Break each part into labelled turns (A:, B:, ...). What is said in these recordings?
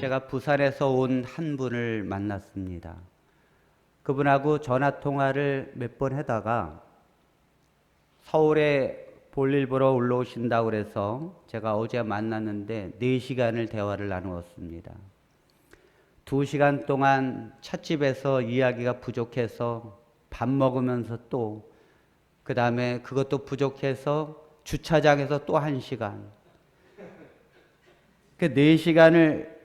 A: 제가 부산에서 온 한 분을 만났습니다. 그분하고 전화 통화를 몇 번 하다가 서울에 볼일 보러 올라오신다고 그래서 제가 어제 만났는데 4시간을 대화를 나누었습니다. 2시간 동안 찻집에서 이야기가 부족해서 밥 먹으면서 또 그 다음에 그것도 부족해서 주차장에서 또 1시간. 그 4시간을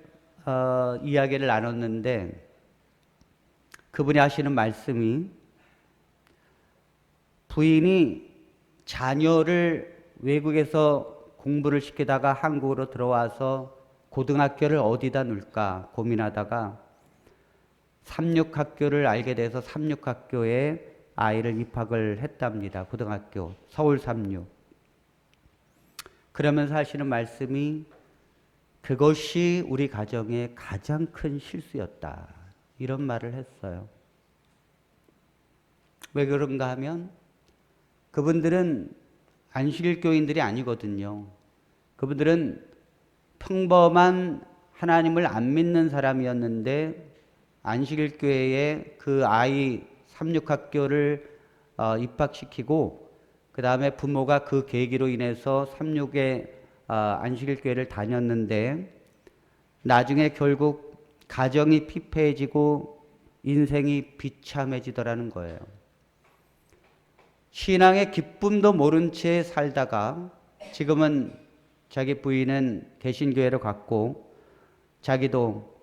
A: 이야기를 나눴는데 그분이 하시는 말씀이 부인이 자녀를 외국에서 공부를 시키다가 한국으로 들어와서 고등학교를 어디다 놓을까 고민하다가 삼육학교를 알게 돼서 삼육학교에 아이를 입학을 했답니다. 고등학교 서울 삼육. 그러면서 하시는 말씀이 그것이 우리 가정의 가장 큰 실수였다. 이런 말을 했어요. 왜 그런가 하면 그분들은 안식일교인들이 아니거든요. 그분들은 평범한 하나님을 안 믿는 사람이었는데 안식일교회에 그 아이 삼육학교를 입학시키고 그 다음에 부모가 그 계기로 인해서 삼육에 안식일교회를 다녔는데 나중에 결국 가정이 피폐해지고 인생이 비참해지더라는 거예요. 신앙의 기쁨도 모른 채 살다가 지금은 자기 부인은 개신교회로 갔고 자기도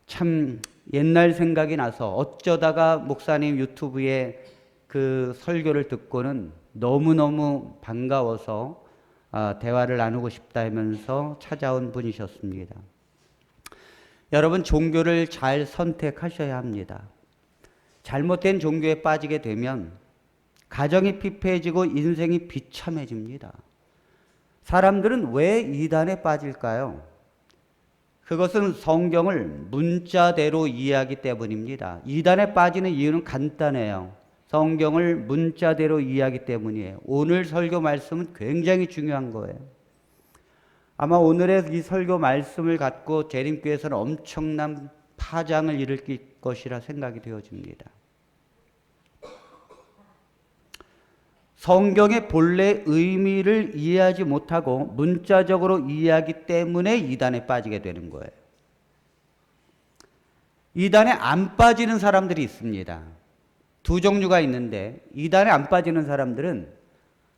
A: 참 옛날 생각이 나서 어쩌다가 목사님 유튜브에 그 설교를 듣고는 너무너무 반가워서 대화를 나누고 싶다 하면서 찾아온 분이셨습니다. 여러분, 종교를 잘 선택하셔야 합니다. 잘못된 종교에 빠지게 되면 가정이 피폐해지고 인생이 비참해집니다. 사람들은 왜 이단에 빠질까요? 그것은 성경을 문자대로 이해하기 때문입니다. 이단에 빠지는 이유는 간단해요. 성경을 문자대로 이해하기 때문이에요. 오늘 설교 말씀은 굉장히 중요한 거예요. 아마 오늘의 이 설교 말씀을 갖고 재림교회에서는 엄청난 파장을 일으킬 것이라 생각이 되어집니다. 성경의 본래 의미를 이해하지 못하고 문자적으로 이해하기 때문에 이단에 빠지게 되는 거예요. 이단에 안 빠지는 사람들이 있습니다. 2 종류가 있는데 이단에 안 빠지는 사람들은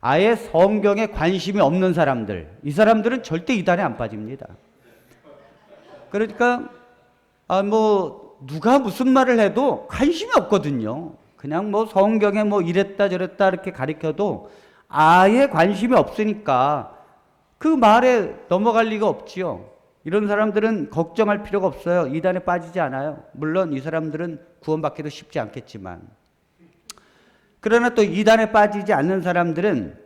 A: 아예 성경에 관심이 없는 사람들, 이 사람들은 절대 이단에 안 빠집니다. 그러니까 누가 무슨 말을 해도 관심이 없거든요. 그냥 성경에 이랬다 저랬다 이렇게 가르쳐도 아예 관심이 없으니까 그 말에 넘어갈 리가 없지요. 이런 사람들은 걱정할 필요가 없어요. 이단에 빠지지 않아요. 물론 이 사람들은 구원받기도 쉽지 않겠지만. 그러나 또 이단에 빠지지 않는 사람들은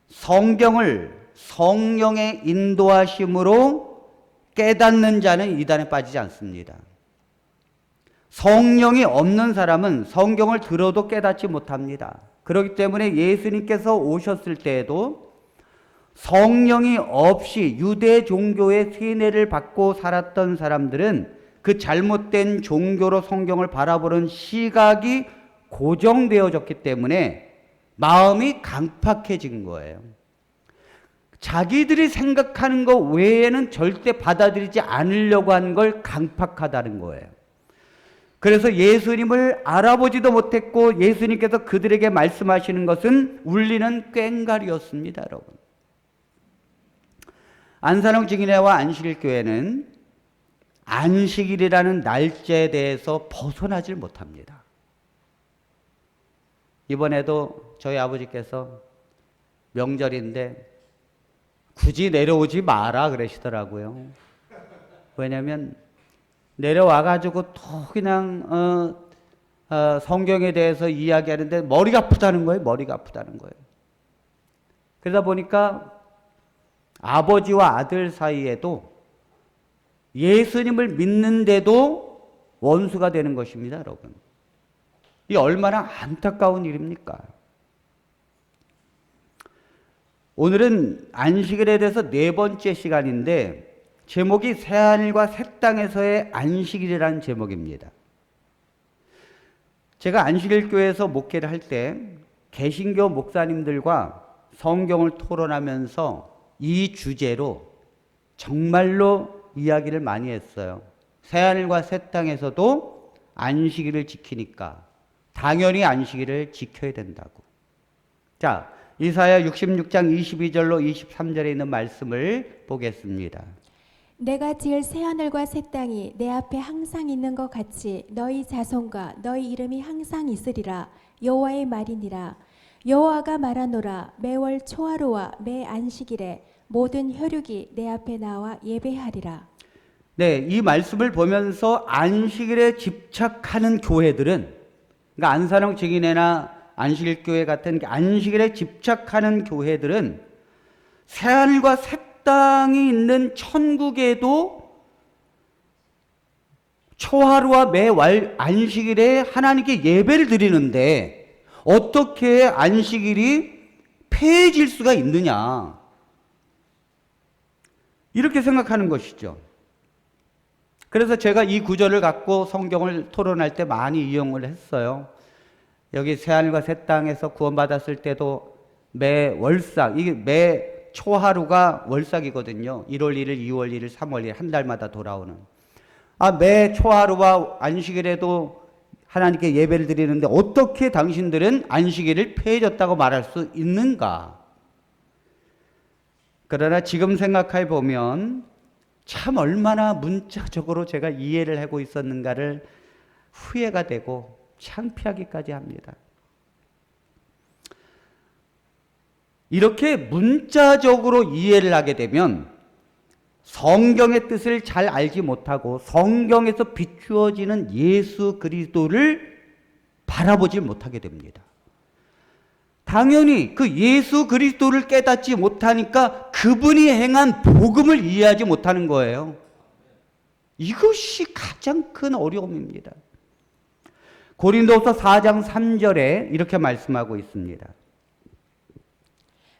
A: 성경을 성령의 인도하심으로 깨닫는 자는 이단에 빠지지 않습니다. 성령이 없는 사람은 성경을 들어도 깨닫지 못합니다. 그렇기 때문에 예수님께서 오셨을 때에도 성령이 없이 유대 종교의 세뇌를 받고 살았던 사람들은 그 잘못된 종교로 성경을 바라보는 시각이 고정되어졌기 때문에 마음이 강팍해진 거예요. 자기들이 생각하는 것 외에는 절대 받아들이지 않으려고 한 걸 강팍하다는 거예요. 그래서 예수님을 알아보지도 못했고 예수님께서 그들에게 말씀하시는 것은 울리는 꽹과리였습니다, 여러분. 안산홍 증인회와 안식일교회는 안식일이라는 날짜에 대해서 벗어나질 못합니다. 이번에도 저희 아버지께서 명절인데 굳이 내려오지 마라 그러시더라고요. 왜냐하면 내려와가지고 또 그냥 성경에 대해서 이야기하는데 머리가 아프다는 거예요. 머리가 아프다는 거예요. 그러다 보니까 아버지와 아들 사이에도 예수님을 믿는데도 원수가 되는 것입니다, 여러분. 이 얼마나 안타까운 일입니까? 오늘은 안식일에 대해서 4번째 시간인데 제목이 새하늘과 새 땅에서의 안식일이라는 제목입니다. 제가 안식일 교회에서 목회를 할 때 개신교 목사님들과 성경을 토론하면서 이 주제로 정말로 이야기를 많이 했어요. 새하늘과 새 땅에서도 안식일을 지키니까 당연히 안식일을 지켜야 된다고. 자, 이사야 66장 22절로 23절에 있는 말씀을 보겠습니다.
B: 내가 지을 새하늘과 새 땅이 내 앞에 항상 있는 것 같이 너희 자손과 너희 이름이 항상 있으리라. 여호와의 말이니라. 여호와가 말하노라. 매월 초하루와 매 안식일에 모든 혈육이 내 앞에 나와 예배하리라.
A: 네, 이 말씀을 보면서 안식일에 집착하는 교회들은, 그러니까 안산홍 증인회나 안식일 교회 같은 안식일에 집착하는 교회들은 새하늘과 새 땅이 있는 천국에도 초하루와 매 안식일에 하나님께 예배를 드리는데 어떻게 안식일이 폐해질 수가 있느냐, 이렇게 생각하는 것이죠. 그래서 제가 이 구절을 갖고 성경을 토론할 때 많이 이용을 했어요. 여기 새하늘과 새 땅에서 구원받았을 때도 매 월삭, 이게 매 초하루가 월삭이거든요. 1월 1일, 2월 1일, 3월 1일 한 달마다 돌아오는. 매 초하루와 안식일에도 하나님께 예배를 드리는데 어떻게 당신들은 안식일을 폐해졌다고 말할 수 있는가? 그러나 지금 생각해 보면 참 얼마나 문자적으로 제가 이해를 하고 있었는가를 후회가 되고 창피하기까지 합니다. 이렇게 문자적으로 이해를 하게 되면 성경의 뜻을 잘 알지 못하고 성경에서 비추어지는 예수 그리스도를 바라보지 못하게 됩니다. 당연히 그 예수 그리스도를 깨닫지 못하니까 그분이 행한 복음을 이해하지 못하는 거예요. 이것이 가장 큰 어려움입니다. 고린도서 4장 3절에 이렇게 말씀하고 있습니다.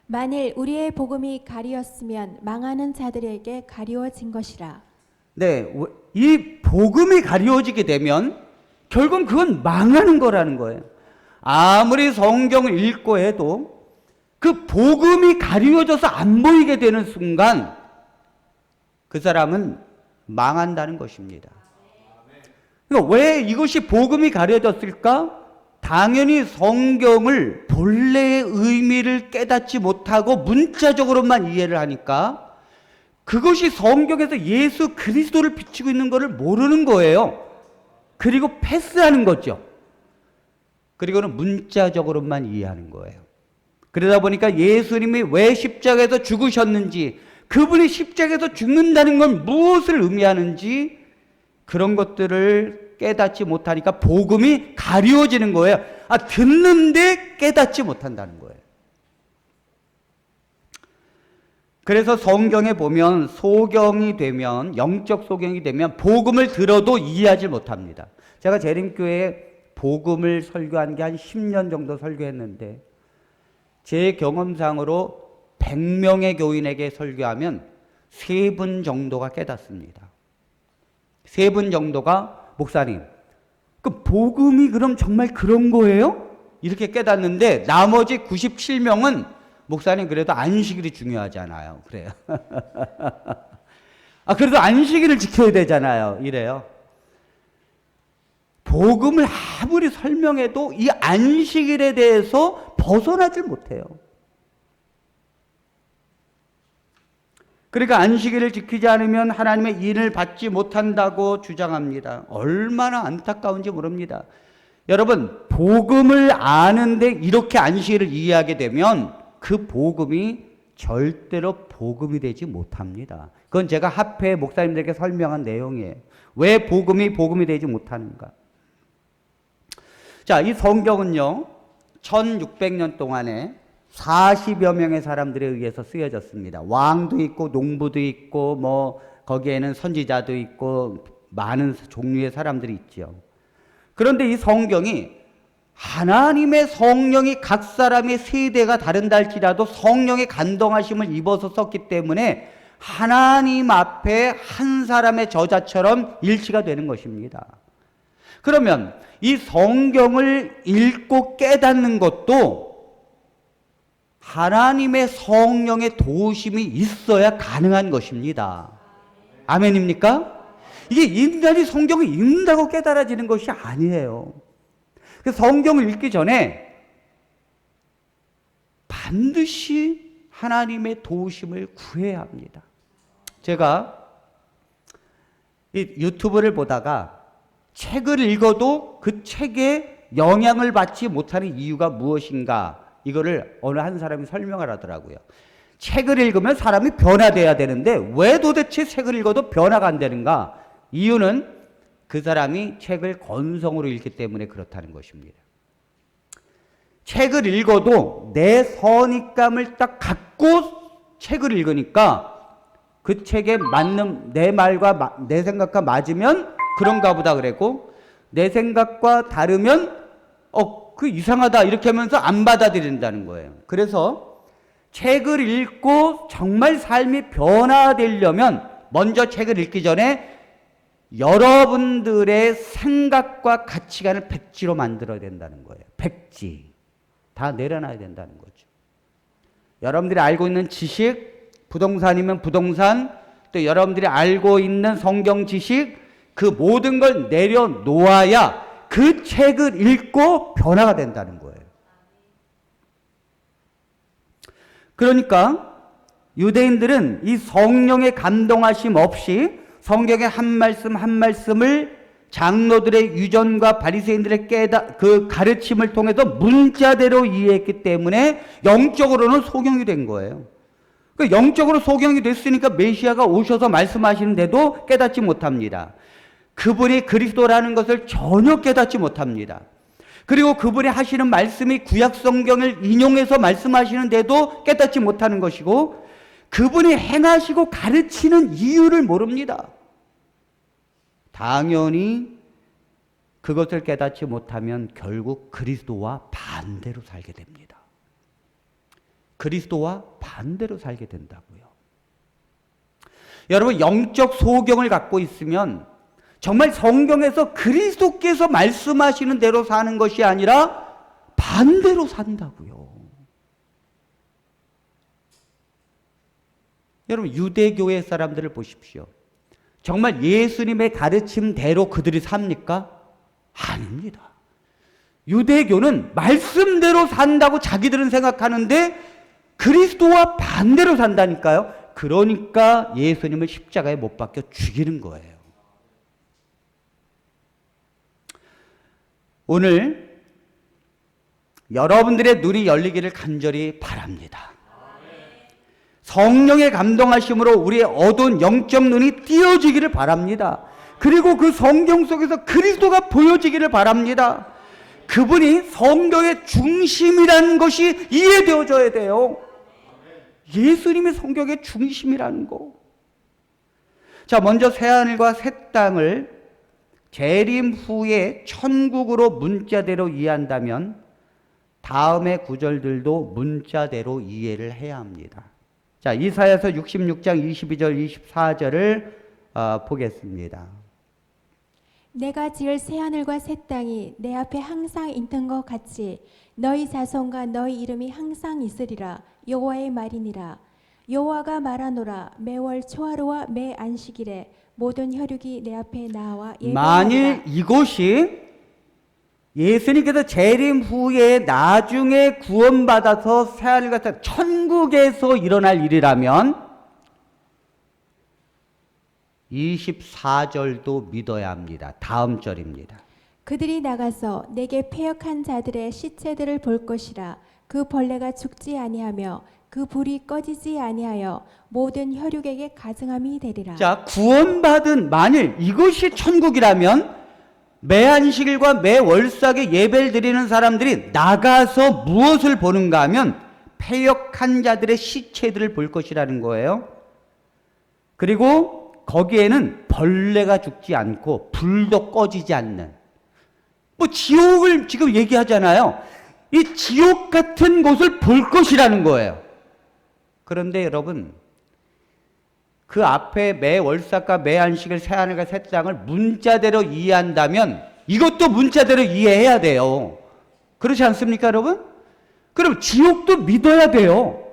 B: 만일 우리의 복음이 가리웠으면 망하는 자들에게 가리워진 것이라.
A: 네, 이 복음이 가리워지게 되면 결국 그건 망하는 거라는 거예요. 아무리 성경을 읽고 해도 그 복음이 가리워져서 안 보이게 되는 순간 그 사람은 망한다는 것입니다. 그러니까 왜 이것이 복음이 가려졌을까? 당연히 성경을 본래의 의미를 깨닫지 못하고 문자적으로만 이해를 하니까 그것이 성경에서 예수 그리스도를 비추고 있는 것을 모르는 거예요. 그리고 패스하는 거죠. 그리고는 문자적으로만 이해하는 거예요. 그러다 보니까 예수님이 왜 십자가에서 죽으셨는지, 그분이 십자가에서 죽는다는 건 무엇을 의미하는지 그런 것들을 깨닫지 못하니까 복음이 가리워지는 거예요. 듣는데 깨닫지 못한다는 거예요. 그래서 성경에 보면 소경이 되면, 영적 소경이 되면 복음을 들어도 이해하지 못합니다. 제가 재림교회에 복음을 설교한 게 한 10년 정도 설교했는데 제 경험상으로 100명의 교인에게 설교하면 3분 정도가 깨닫습니다. 3분 정도가 목사님, 그 복음이 그럼 정말 그런 거예요? 이렇게 깨닫는데 나머지 97명은 목사님 그래도 안식일이 중요하잖아요. 그래요. 그래도 안식일을 지켜야 되잖아요. 이래요. 복음을 아무리 설명해도 이 안식일에 대해서 벗어나질 못해요. 그러니까 안식일을 지키지 않으면 하나님의 인을 받지 못한다고 주장합니다. 얼마나 안타까운지 모릅니다. 여러분, 복음을 아는데 이렇게 안식일을 이해하게 되면 그 복음이 절대로 복음이 되지 못합니다. 그건 제가 합회 목사님들에게 설명한 내용이에요. 왜 복음이 되지 못하는가? 자, 이 성경은요, 1600년 동안에 40여 명의 사람들에 의해서 쓰여졌습니다. 왕도 있고, 농부도 있고, 거기에는 선지자도 있고, 많은 종류의 사람들이 있죠. 그런데 이 성경이 하나님의 성령이 각 사람의 세대가 다른다 할지라도 성령의 감동하심을 입어서 썼기 때문에 하나님 앞에 한 사람의 저자처럼 일치가 되는 것입니다. 그러면 이 성경을 읽고 깨닫는 것도 하나님의 성령의 도우심이 있어야 가능한 것입니다. 아멘입니까? 이게 인간이 성경을 읽는다고 깨달아지는 것이 아니에요. 성경을 읽기 전에 반드시 하나님의 도우심을 구해야 합니다. 제가 이 유튜브를 보다가 책을 읽어도 그 책에 영향을 받지 못하는 이유가 무엇인가, 이거를 어느 한 사람이 설명을 하더라고요. 책을 읽으면 사람이 변화돼야 되는데 왜 도대체 책을 읽어도 변화가 안 되는가? 이유는 그 사람이 책을 건성으로 읽기 때문에 그렇다는 것입니다. 책을 읽어도 내 선입감을 딱 갖고 책을 읽으니까 그 책에 맞는 내 말과 내 생각과 맞으면 그런가 보다 그랬고, 내 생각과 다르면 그 이상하다 이렇게 하면서 안 받아들인다는 거예요. 그래서 책을 읽고 정말 삶이 변화되려면 먼저 책을 읽기 전에 여러분들의 생각과 가치관을 백지로 만들어야 된다는 거예요. 백지. 다 내려놔야 된다는 거죠. 여러분들이 알고 있는 지식, 부동산이면 부동산, 또 여러분들이 알고 있는 성경 지식, 그 모든 걸 내려놓아야 그 책을 읽고 변화가 된다는 거예요. 그러니까 유대인들은 이 성령의 감동하심 없이 성경의 한 말씀 한 말씀을 장로들의 유전과 바리새인들의 그 가르침을 통해서 문자대로 이해했기 때문에 영적으로는 소경이 된 거예요. 그 영적으로 소경이 됐으니까 메시아가 오셔서 말씀하시는데도 깨닫지 못합니다. 그분이 그리스도라는 것을 전혀 깨닫지 못합니다. 그리고 그분이 하시는 말씀이 구약 성경을 인용해서 말씀하시는데도 깨닫지 못하는 것이고, 그분이 행하시고 가르치는 이유를 모릅니다. 당연히 그것을 깨닫지 못하면 결국 그리스도와 반대로 살게 됩니다. 그리스도와 반대로 살게 된다고요. 여러분, 영적 소경을 갖고 있으면 정말 성경에서 그리스도께서 말씀하시는 대로 사는 것이 아니라 반대로 산다고요. 여러분, 유대교회 사람들을 보십시오. 정말 예수님의 가르침대로 그들이 삽니까? 아닙니다. 유대교는 말씀대로 산다고 자기들은 생각하는데 그리스도와 반대로 산다니까요. 그러니까 예수님을 십자가에 못 박혀 죽이는 거예요. 오늘 여러분들의 눈이 열리기를 간절히 바랍니다. 성령의 감동하심으로 우리의 어두운 영적 눈이 띄어지기를 바랍니다. 그리고 그 성경 속에서 그리스도가 보여지기를 바랍니다. 그분이 성경의 중심이라는 것이 이해되어져야 돼요. 예수님이 성경의 중심이라는 거. 자, 먼저 새하늘과 새 땅을 재림 후에 천국으로 문자대로 이해한다면 다음의 구절들도 문자대로 이해를 해야 합니다. 자, 이사야서 66장 22절 24절을 보겠습니다.
B: 내가 지을 새하늘과 새 땅이 내 앞에 항상 있는 것 같이 너희 자손과 너희 이름이 항상 있으리라. 여호와의 말이니라. 여호와가 말하노라. 매월 초하루와 매 안식일에 모든 혈육이 내 앞에 나와 예배하리라.
A: 만일 이곳이 예수님께서 재림 후에 나중에 구원받아서 새하늘과 새 천국에서 일어날 일이라면 24절도 믿어야 합니다. 다음 절입니다.
B: 그들이 나가서 내게 패역한 자들의 시체들을 볼 것이라. 그 벌레가 죽지 아니하며 그 불이 꺼지지 아니하여 모든 혈육에게 가증함이 되리라.
A: 자, 구원받은, 만일 이것이 천국이라면 매 안식일과 매 월삭에 예배를 드리는 사람들이 나가서 무엇을 보는가 하면 패역한 자들의 시체들을 볼 것이라는 거예요. 그리고 거기에는 벌레가 죽지 않고 불도 꺼지지 않는, 지옥을 지금 얘기하잖아요. 이 지옥 같은 곳을 볼 것이라는 거예요. 그런데 여러분, 그 앞에 매 월삭과 매 안식일 새 하늘과 새 땅을 문자대로 이해한다면 이것도 문자대로 이해해야 돼요. 그렇지 않습니까, 여러분? 그럼 지옥도 믿어야 돼요.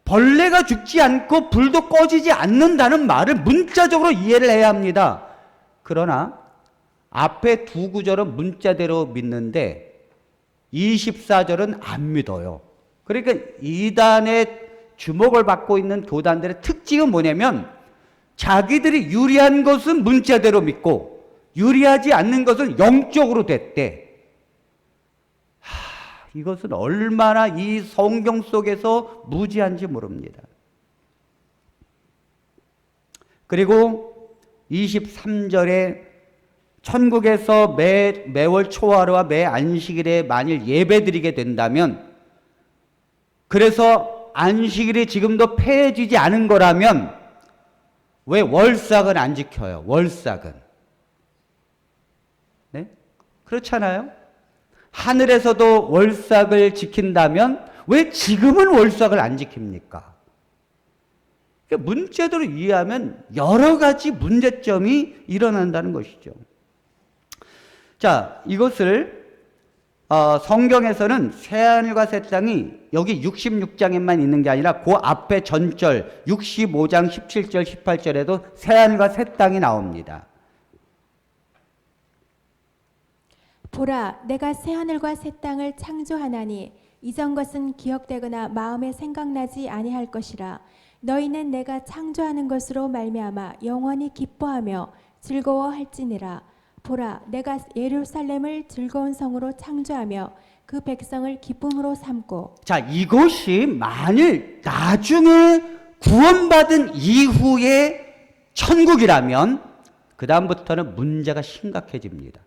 A: 벌레가 죽지 않고 불도 꺼지지 않는다는 말을 문자적으로 이해를 해야 합니다. 그러나 앞에 두 구절은 문자대로 믿는데 24절은 안 믿어요. 그러니까 이단의 주목을 받고 있는 교단들의 특징은 뭐냐면 자기들이 유리한 것은 문자대로 믿고 유리하지 않는 것은 영적으로 됐대. 이것은 얼마나 이 성경 속에서 무지한지 모릅니다. 그리고 23절에 천국에서 매월 초하루와 매 안식일에 만일 예배드리게 된다면, 그래서 안식일이 지금도 폐해지지 않은 거라면 왜 월삭은 안 지켜요? 월삭은. 네? 그렇잖아요? 하늘에서도 월삭을 지킨다면 왜 지금은 월삭을 안 지킵니까? 그러니까 문제대로 이해하면 여러 가지 문제점이 일어난다는 것이죠. 자, 이것을 성경에서는 새하늘과 새 땅이 여기 66장에만 있는 게 아니라 그 앞에 전절 65장 17절 18절에도 새하늘과 새 땅이 나옵니다.
B: 보라, 내가 새하늘과 새 땅을 창조하나니 이전 것은 기억되거나 마음에 생각나지 아니할 것이라. 너희는 내가 창조하는 것으로 말미암아 영원히 기뻐하며 즐거워할지니라. 보라, 내가 예루살렘을 즐거운 성으로 창조하며 그 백성을 기쁨으로 삼고.
A: 자, 이것이 만일 나중에 구원받은 이후의 천국이라면 그 다음부터는 문제가 심각해집니다.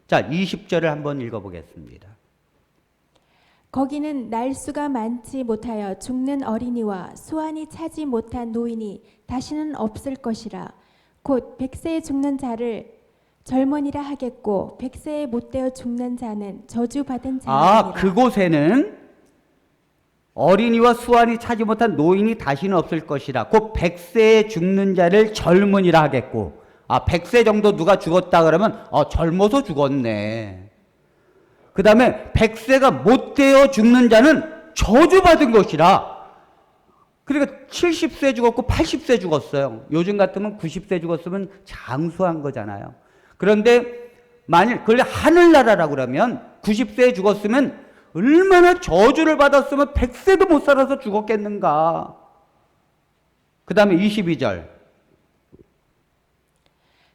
A: 자, 20절을 한번 읽어보겠습니다.
B: 거기는 날수가 많지 못하여 죽는 어린이와 수완이 차지 못한 노인이 다시는 없을 것이라. 곧 100세에 죽는 자를 젊은이라 하겠고 100세에 못되어 죽는 자는 저주받은 자니라.
A: 그곳에는 어린이와 수완이 차지 못한 노인이 다시는 없을 것이라. 곧 100세에 죽는 자를 젊은이라 하겠고. 100세 정도 누가 죽었다 그러면 젊어서 죽었네. 그 다음에 100세가 못되어 죽는 자는 저주받은 것이라. 그러니까 70세 죽었고 80세 죽었어요. 요즘 같으면 90세 죽었으면 장수한 거잖아요. 그런데 만일 그걸 하늘나라라고 그러면 90세에 죽었으면 얼마나 저주를 받았으면 100세도 못 살아서 죽었겠는가. 그 다음에 22절.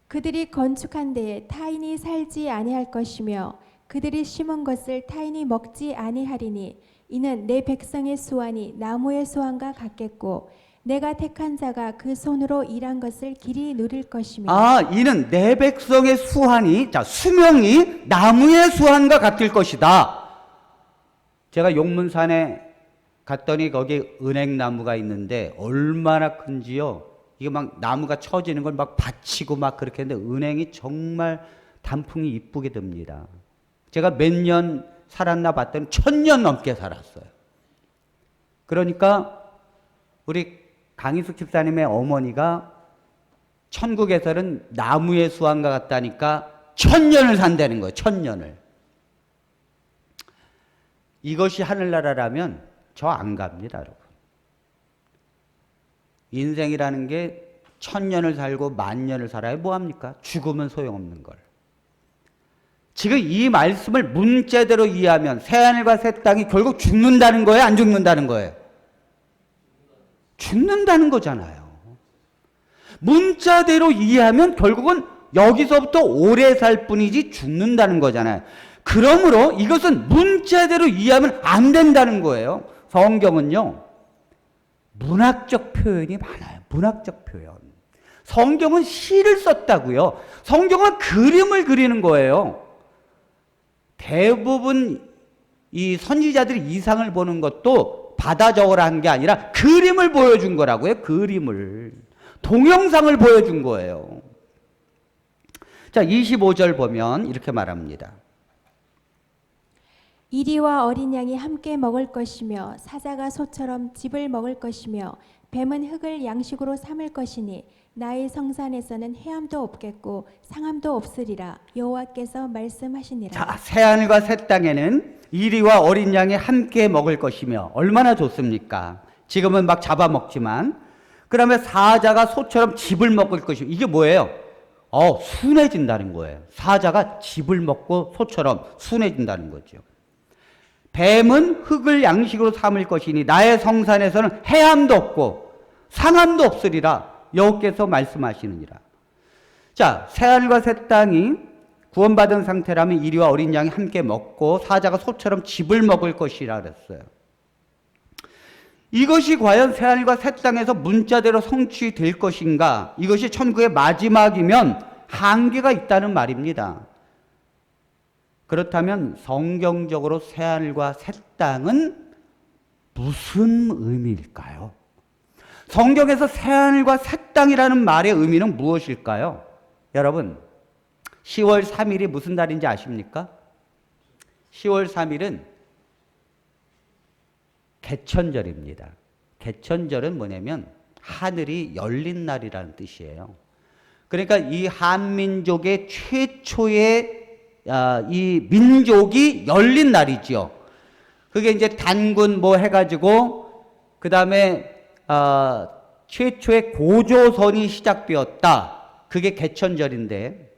B: 그들이 건축한 데에 타인이 살지 아니할 것이며 그들이 심은 것을 타인이 먹지 아니하리니 이는 내 백성의 수완이 나무의 수완과 같겠고 내가 택한 자가 그 손으로 일한 것을 길이 누릴 것이며.
A: 이는 내 백성의 수완이, 수명이 나무의 수완과 같을 것이다. 제가 용문산에 갔더니 거기 은행나무가 있는데 얼마나 큰지요. 이게 막 나무가 처지는 걸 막 받치고 막 그렇게 했는데 은행이 정말 단풍이 이쁘게 듭니다. 제가 몇 년 살았나 봤더니 1000년 넘게 살았어요. 그러니까 우리 강희숙 집사님의 어머니가 천국에서는 나무의 수완과 같다니까 1000년을 산다는 거예요. 1000년을. 이것이 하늘나라라면 저 안 갑니다, 여러분. 인생이라는 게 1000년을 살고 10,000년을 살아야 뭐합니까? 죽으면 소용없는 걸. 지금 이 말씀을 문자대로 이해하면 새하늘과 새 땅이 결국 죽는다는 거예요? 안 죽는다는 거예요? 죽는다는 거잖아요. 문자대로 이해하면 결국은 여기서부터 오래 살 뿐이지 죽는다는 거잖아요. 그러므로 이것은 문자대로 이해하면 안 된다는 거예요. 성경은요, 문학적 표현이 많아요. 문학적 표현. 성경은 시를 썼다고요. 성경은 그림을 그리는 거예요. 대부분 이 선지자들이 이상을 보는 것도 받아 적으라 한 게 아니라 그림을 보여준 거라고요. 그림을. 동영상을 보여준 거예요. 자, 25절 보면 이렇게 말합니다.
B: 이리와 어린 양이 함께 먹을 것이며 사자가 소처럼 즙을 먹을 것이며 뱀은 흙을 양식으로 삼을 것이니 나의 성산에서는 해함도 없겠고 상함도 없으리라 여호와께서 말씀하시니라.
A: 자, 새하늘과 새 땅에는 이리와 어린 양이 함께 먹을 것이며 얼마나 좋습니까? 지금은 막 잡아먹지만 그 다음에 사자가 소처럼 즙을 먹을 것이고 이게 뭐예요? 순해진다는 거예요. 사자가 즙을 먹고 소처럼 순해진다는 거죠. 뱀은 흙을 양식으로 삼을 것이니 나의 성산에서는 해함도 없고 상함도 없으리라 여호께서 말씀하시느니라. 자, 새하늘과 새 땅이 구원받은 상태라면 이리와 어린 양이 함께 먹고 사자가 소처럼 즙을 먹을 것이라 그랬어요. 이것이 과연 새하늘과 새 땅에서 문자대로 성취될 것인가? 이것이 천국의 마지막이면 한계가 있다는 말입니다. 그렇다면 성경적으로 새하늘과 새 땅은 무슨 의미일까요? 성경에서 새하늘과 새 땅이라는 말의 의미는 무엇일까요? 여러분, 10월 3일이 무슨 달인지 아십니까? 10월 3일은 개천절입니다. 개천절은 뭐냐면 하늘이 열린 날이라는 뜻이에요. 그러니까 이 한민족의 최초의 이 민족이 열린 날이죠. 그게 이제 단군 뭐 해가지고 그 다음에 최초의 고조선이 시작되었다. 그게 개천절인데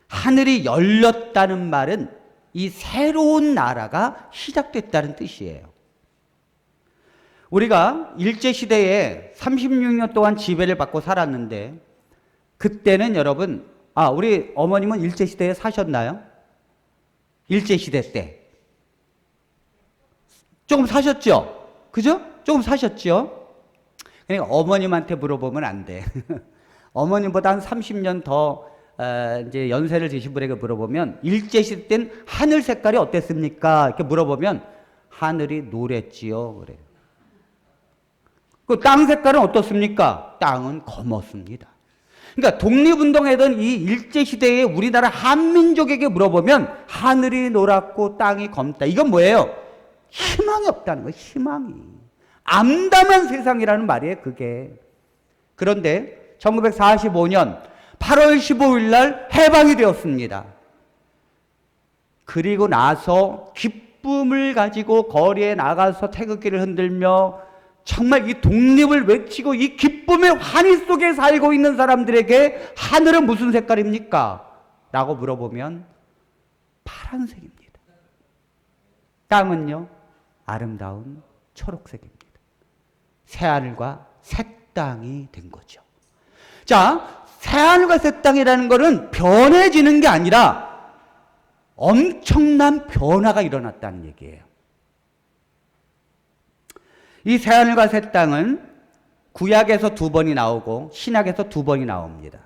A: 하늘이 열렸다는 말은 이 새로운 나라가 시작됐다는 뜻이에요. 우리가 일제시대에 36년 동안 지배를 받고 살았는데 그때는 여러분 우리 어머님은 일제시대에 사셨나요? 일제시대 때 조금 사셨죠? 그죠? 조금 사셨죠? 그러니까 어머님한테 물어보면 안 돼. 어머님보다 한 30년 더 이제 연세를 드신 분에게 물어보면 일제시대 땐 하늘 색깔이 어땠습니까? 이렇게 물어보면 하늘이 노랬지요. 그래요. 그 땅 색깔은 어떻습니까? 땅은 검었습니다. 그러니까 독립운동하던 이 일제시대의 우리나라 한민족에게 물어보면 하늘이 노랗고 땅이 검다. 이건 뭐예요? 희망이 없다는 거예요. 희망이. 암담한 세상이라는 말이에요. 그게. 그런데 1945년 8월 15일 날 해방이 되었습니다. 그리고 나서 기쁨을 가지고 거리에 나가서 태극기를 흔들며 정말 이 독립을 외치고 이 기쁨의 환희 속에 살고 있는 사람들에게 하늘은 무슨 색깔입니까? 라고 물어보면 파란색입니다. 땅은요, 아름다운 초록색입니다. 새하늘과 새 땅이 된 거죠. 자, 새하늘과 새 땅이라는 것은 변해지는 게 아니라 엄청난 변화가 일어났다는 얘기예요. 이 새하늘과 새 땅은 구약에서 2번이 나오고 신약에서 2번이 나옵니다.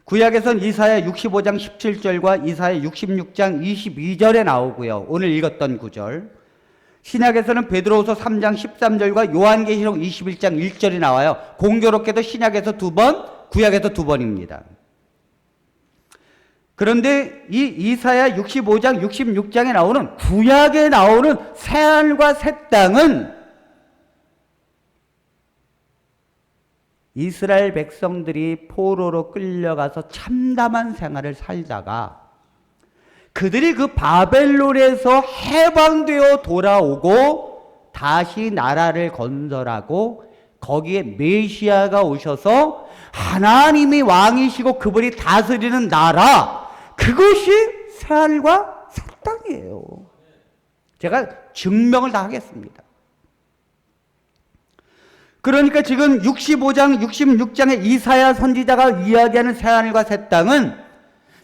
A: 구약에서는 이사야 65장 17절과 이사야 66장 22절에 나오고요. 오늘 읽었던 구절. 신약에서는 베드로후서 3장 13절과 요한계시록 21장 1절이 나와요. 공교롭게도 신약에서 2번, 구약에서 2번입니다. 그런데 이 이사야 65장 66장에 나오는 구약에 나오는 새하늘과 새 땅은 이스라엘 백성들이 포로로 끌려가서 참담한 생활을 살다가 그들이 그 바벨론에서 해방되어 돌아오고 다시 나라를 건설하고 거기에 메시아가 오셔서 하나님이 왕이시고 그분이 다스리는 나라, 그것이 새하늘과 새 땅이에요. 제가 증명을 다 하겠습니다. 그러니까 지금 65장, 66장의 이사야 선지자가 이야기하는 새하늘과 새 땅은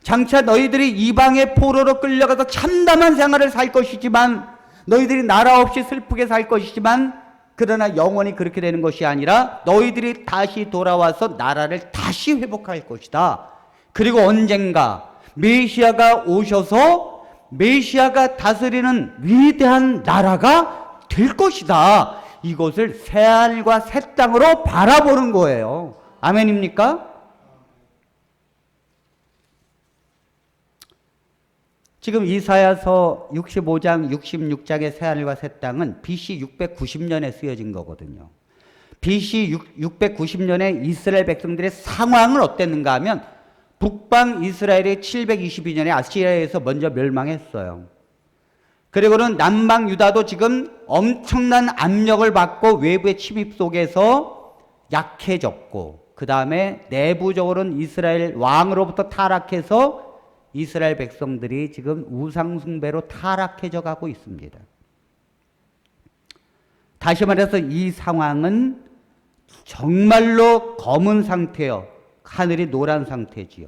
A: 장차 너희들이 이방의 포로로 끌려가서 참담한 생활을 살 것이지만 너희들이 나라 없이 슬프게 살 것이지만 그러나 영원히 그렇게 되는 것이 아니라 너희들이 다시 돌아와서 나라를 다시 회복할 것이다. 그리고 언젠가 메시아가 오셔서 메시아가 다스리는 위대한 나라가 될 것이다. 이것을 새하늘과 새 땅으로 바라보는 거예요. 아멘입니까? 지금 이사야서 65장, 66장의 새하늘과 새 땅은 BC 690년에 쓰여진 거거든요. BC 690년에 이스라엘 백성들의 상황은 어땠는가 하면 북방 이스라엘이 722년에 아시리아에서 먼저 멸망했어요. 그리고는 남방 유다도 지금 엄청난 압력을 받고 외부의 침입 속에서 약해졌고, 그 다음에 내부적으로는 이스라엘 왕으로부터 타락해서 이스라엘 백성들이 지금 우상숭배로 타락해져 가고 있습니다. 다시 말해서 이 상황은 정말로 검은 상태요. 하늘이 노란 상태지요.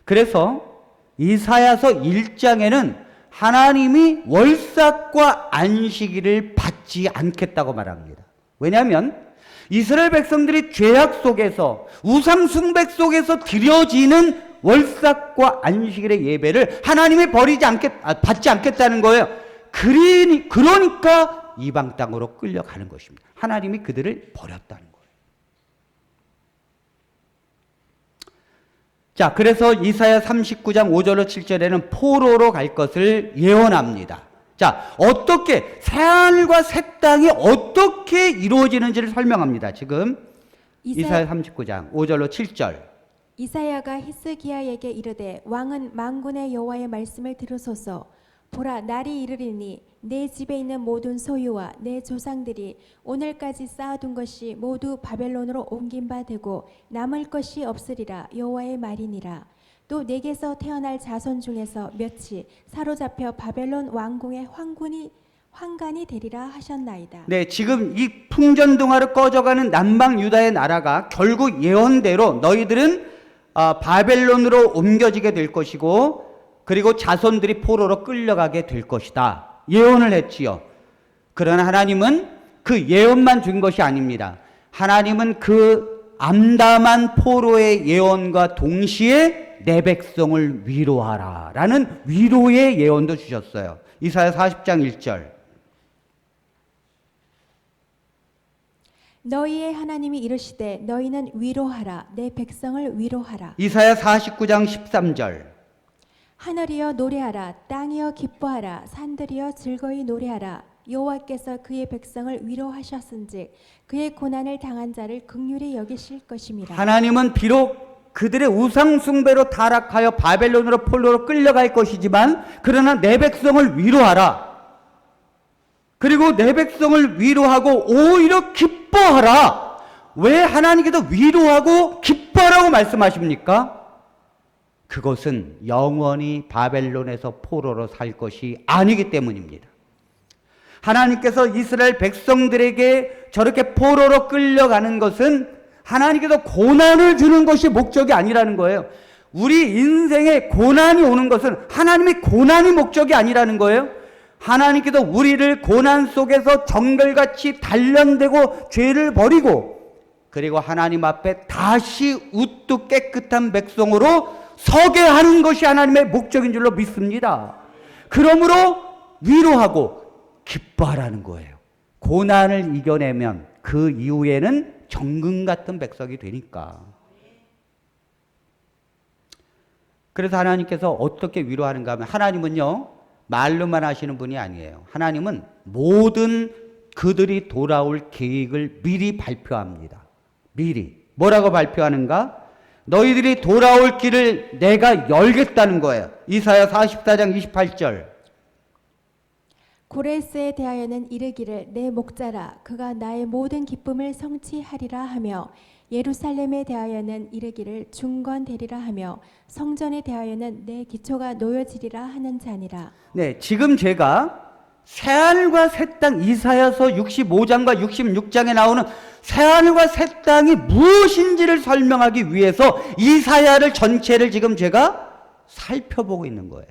A: 그래서 이사야서 1장에는 하나님이 월삭과 안식일을 받지 않겠다고 말합니다. 왜냐하면 이스라엘 백성들이 죄악 속에서 우상숭배 속에서 드려지는 월삭과 안식일의 예배를 하나님이 받지 않겠다는 거예요. 그러니까 이방 땅으로 끌려가는 것입니다. 하나님이 그들을 버렸다는 거예요. 자, 그래서 이사야 39장 5절로 7절에는 포로로 갈 것을 예언합니다. 자, 어떻게 새하늘과 새 땅이 어떻게 이루어지는지를 설명합니다. 지금 이사야 39장 5절로 7절.
B: 이사야가 히스기야에게 이르되 왕은 만군의 여호와의 말씀을 들으소서. 보라, 날이 이르리니 내 집에 있는 모든 소유와 내 조상들이 오늘까지 쌓아둔 것이 모두 바벨론으로 옮긴 바 되고 남을 것이 없으리라. 여호와의 말이니라. 또 내게서 태어날 자손 중에서 몇이 사로잡혀 바벨론 왕궁의 환관이 되리라 하셨나이다.
A: 네, 지금 이 풍전등화로 꺼져가는 남방 유다의 나라가 결국 예언대로 너희들은 바벨론으로 옮겨지게 될 것이고, 그리고 자손들이 포로로 끌려가게 될 것이다. 예언을 했지요. 그러나 하나님은 그 예언만 준 것이 아닙니다. 하나님은 그 암담한 포로의 예언과 동시에 내 백성을 위로하라 라는 위로의 예언도 주셨어요. 이사야 40장 1절.
B: 너희의 하나님이 이르시되 너희는 위로하라. 내 백성을 위로하라.
A: 이사야 49장 13절.
B: 하늘이여 노래하라. 땅이여 기뻐하라. 산들이여 즐거이 노래하라. 여호와께서 그의 백성을 위로하셨은즉 그의 고난을 당한 자를 긍휼히 여기실 것임이라.
A: 하나님은 비록 그들의 우상 숭배로 타락하여 바벨론으로 포로로 끌려갈 것이지만, 그러나 내 백성을 위로하라. 그리고 내 백성을 위로하고 오히려 기뻐하라. 왜 하나님께서 위로하고 기뻐하라고 말씀하십니까? 그것은 영원히 바벨론에서 포로로 살 것이 아니기 때문입니다. 하나님께서 이스라엘 백성들에게 저렇게 포로로 끌려가는 것은 하나님께서 고난을 주는 것이 목적이 아니라는 거예요. 우리 인생에 고난이 오는 것은 하나님의 고난이 목적이 아니라는 거예요. 하나님께서 우리를 고난 속에서 정글같이 단련되고 죄를 버리고, 그리고 하나님 앞에 다시 우뚝 깨끗한 백성으로 서게 하는 것이 하나님의 목적인 줄로 믿습니다. 그러므로 위로하고 기뻐하라는 거예요. 고난을 이겨내면 그 이후에는 정금 같은 백성이 되니까. 그래서 하나님께서 어떻게 위로하는가 하면, 하나님은요 말로만 하시는 분이 아니에요. 하나님은 모든 그들이 돌아올 계획을 미리 발표합니다. 미리. 뭐라고 발표하는가? 너희들이 돌아올 길을 내가 열겠다는 거예요. 이사야 44장 28절.
B: 고레스에 대하여는 이르기를 내 목자라 그가 나의 모든 기쁨을 성취하리라 하며, 예루살렘에 대하여는 이르기를 중건되리라 하며, 성전에 대하여는 내 기초가 놓여지리라 하는 자니라. 네,
A: 지금 제가 새하늘과 새 땅, 이사야서 65장과 66장에 나오는 새하늘과 새 땅이 무엇인지를 설명하기 위해서 이사야를 전체를 지금 제가 살펴보고 있는 거예요.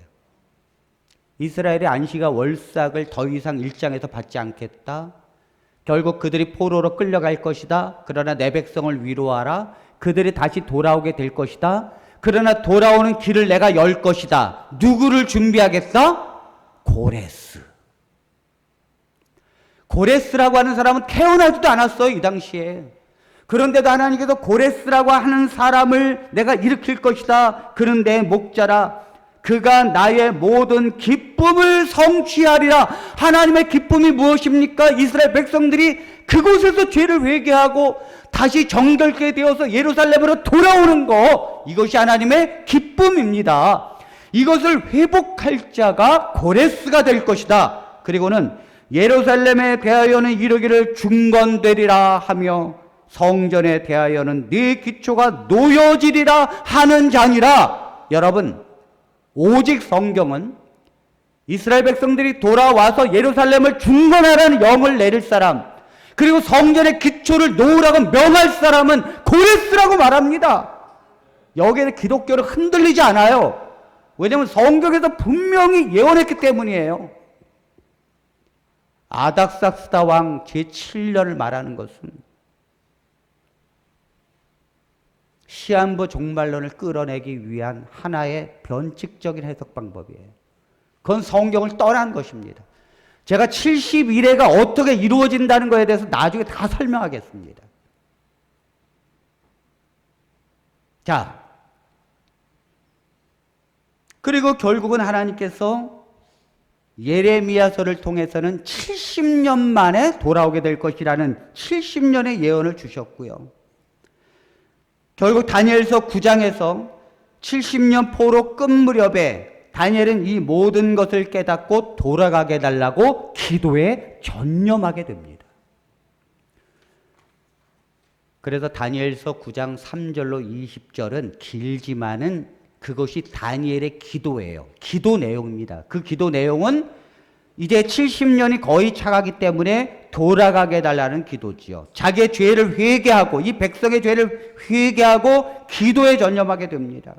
A: 이스라엘의 안식과 월삭을 더 이상 1장에서 받지 않겠다. 결국 그들이 포로로 끌려갈 것이다. 그러나 내 백성을 위로하라. 그들이 다시 돌아오게 될 것이다. 그러나 돌아오는 길을 내가 열 것이다. 누구를 준비하겠다? 고레스. 고레스라고 하는 사람은 태어나지도 않았어요, 이 당시에. 그런데도 하나님께서 고레스라고 하는 사람을 내가 일으킬 것이다. 그는 내 목자라. 그가 나의 모든 기쁨을 성취하리라. 하나님의 기쁨이 무엇입니까? 이스라엘 백성들이 그곳에서 죄를 회개하고 다시 정결케 되어서 예루살렘으로 돌아오는 것, 이것이 하나님의 기쁨입니다. 이것을 회복할 자가 고레스가 될 것이다. 그리고는 예루살렘에 대하여는 이르기를 중건되리라 하며 성전에 대하여는 네 기초가 놓여지리라 하는 자니라. 여러분, 오직 성경은 이스라엘 백성들이 돌아와서 예루살렘을 중건하라는 영을 내릴 사람, 그리고 성전의 기초를 놓으라고 명할 사람은 고레스라고 말합니다. 여기에 기독교를 흔들리지 않아요. 왜냐하면 성경에서 분명히 예언했기 때문이에요. 아닥사스다 왕 제7년을 말하는 것은 시한부 종말론을 끌어내기 위한 하나의 변칙적인 해석 방법이에요. 그건 성경을 떠난 것입니다. 제가 71회가 어떻게 이루어진다는 것에 대해서 나중에 다 설명하겠습니다. 자, 그리고 결국은 하나님께서 예레미야서를 통해서는 70년 만에 돌아오게 될 것이라는 70년의 예언을 주셨고요. 결국 다니엘서 9장에서 70년 포로 끝 무렵에 다니엘은 이 모든 것을 깨닫고 돌아가게 해달라고 기도에 전념하게 됩니다. 그래서 다니엘서 9장 3절로 20절은 길지만은 그것이 다니엘의 기도예요. 기도 내용입니다. 그 기도 내용은 이제 70년이 거의 차가기 때문에 돌아가게 해달라는 기도지요. 자기의 죄를 회개하고 이 백성의 죄를 회개하고 기도에 전념하게 됩니다.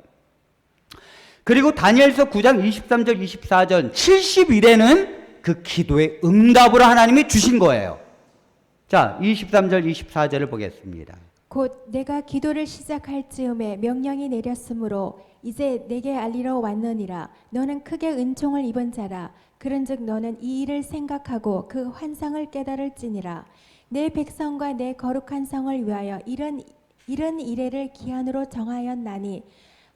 A: 그리고 다니엘서 9장 23절 24절 70일에는 그 기도의 응답으로 하나님이 주신 거예요. 자, 23절 24절을 보겠습니다.
B: 곧 내가 기도를 시작할 즈음에 명령이 내렸으므로 이제 내게 알리러 왔느니라. 너는 크게 은총을 입은 자라. 그런즉 너는 이 일을 생각하고 그 환상을 깨달을지니라. 내 백성과 내 거룩한 성을 위하여 이런 이래를 기한으로 정하였나니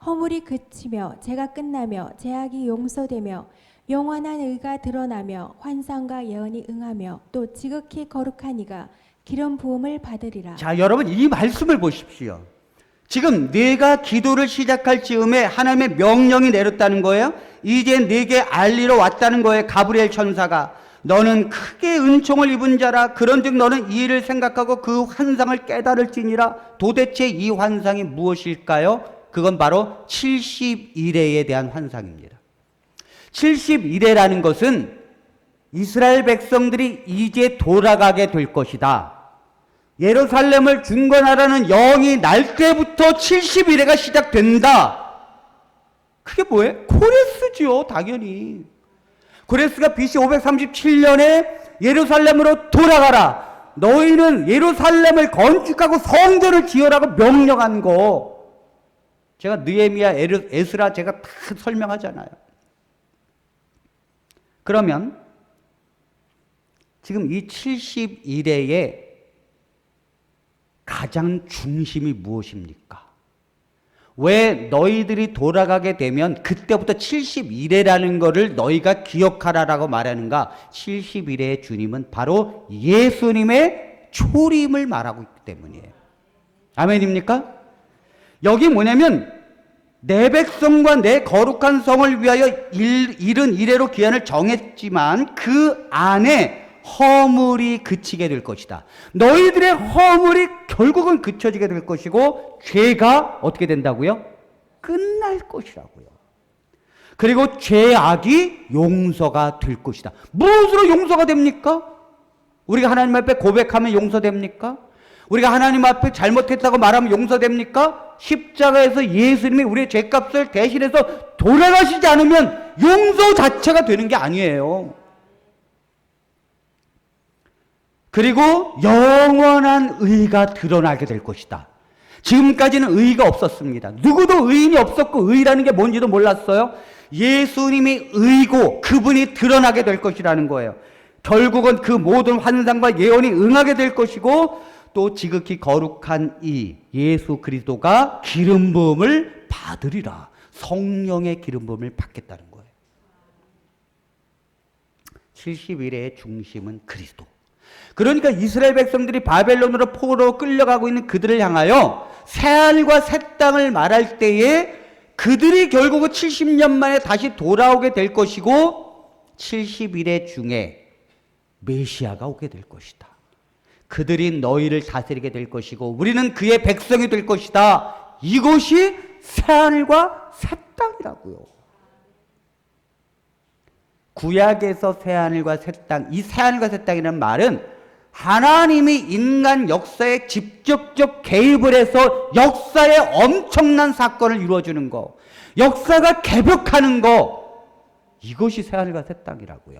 B: 허물이 그치며 죄가 끝나며 죄악이 용서되며 영원한 의가 드러나며 환상과 예언이 응하며 또 지극히 거룩한 이가 기름 부음을 받으리라.
A: 자, 여러분 이 말씀을 보십시오. 지금 네가 기도를 시작할 즈음에 하나님의 명령이 내렸다는 거예요. 이제 네게 알리러 왔다는 거예요. 가브리엘 천사가 너는 크게 은총을 입은 자라. 그런즉 너는 이 일을 생각하고 그 환상을 깨달을지니라. 도대체 이 환상이 무엇일까요? 그건 바로 70일에 대한 환상입니다. 70일에라는 것은 이스라엘 백성들이 이제 돌아가게 될 것이다. 예루살렘을 중건하라는 영이 날 때부터 70일에가 시작된다. 그게 뭐예요? 고레스지요, 당연히. 고레스가 BC 537년에 예루살렘으로 돌아가라. 너희는 예루살렘을 건축하고 성전을 지으라고 명령한 거. 제가 느헤미야, 에스라 제가 다 설명하잖아요. 그러면 지금 이 70일에의 가장 중심이 무엇입니까? 왜 너희들이 돌아가게 되면 그때부터 70일에라는 것을 너희가 기억하라라고 말하는가? 70일의 주님은 바로 예수님의 초림을 말하고 있기 때문이에요. 아멘입니까? 여기 뭐냐면 내 백성과 내 거룩한 성을 위하여 이른 이래로 기한을 정했지만 그 안에 허물이 그치게 될 것이다. 너희들의 허물이 결국은 그쳐지게 될 것이고 죄가 어떻게 된다고요? 끝날 것이라고요. 그리고 죄악이 용서가 될 것이다. 무엇으로 용서가 됩니까? 우리가 하나님 앞에 고백하면 용서됩니까? 우리가 하나님 앞에 잘못했다고 말하면 용서됩니까? 십자가에서 예수님이 우리의 죄값을 대신해서 돌아가시지 않으면 용서 자체가 되는 게 아니에요. 그리고 영원한 의가 드러나게 될 것이다. 지금까지는 의가 없었습니다. 누구도 의인이 없었고 의라는 게 뭔지도 몰랐어요. 예수님이 의고 그분이 드러나게 될 것이라는 거예요. 결국은 그 모든 환상과 예언이 응하게 될 것이고 또 지극히 거룩한 이 예수 그리스도가 기름 부음을 받으리라. 성령의 기름 부음을 받겠다는 거예요. 70일의 중심은 그리스도. 그러니까 이스라엘 백성들이 바벨론으로 포로로 끌려가고 있는 그들을 향하여 새하늘과 새 땅을 말할 때에 그들이 결국은 70년 만에 다시 돌아오게 될 것이고 70일의 중에 메시아가 오게 될 것이다. 그들이 너희를 다스리게 될 것이고 우리는 그의 백성이 될 것이다. 이것이 새하늘과 새 땅이라고요. 구약에서 새하늘과 새 땅, 이 새하늘과 새 땅이라는 말은 하나님이 인간 역사에 직접적 개입을 해서 역사에 엄청난 사건을 이루어주는 거, 역사가 개벽하는 거, 이것이 새하늘과 새 땅이라고요.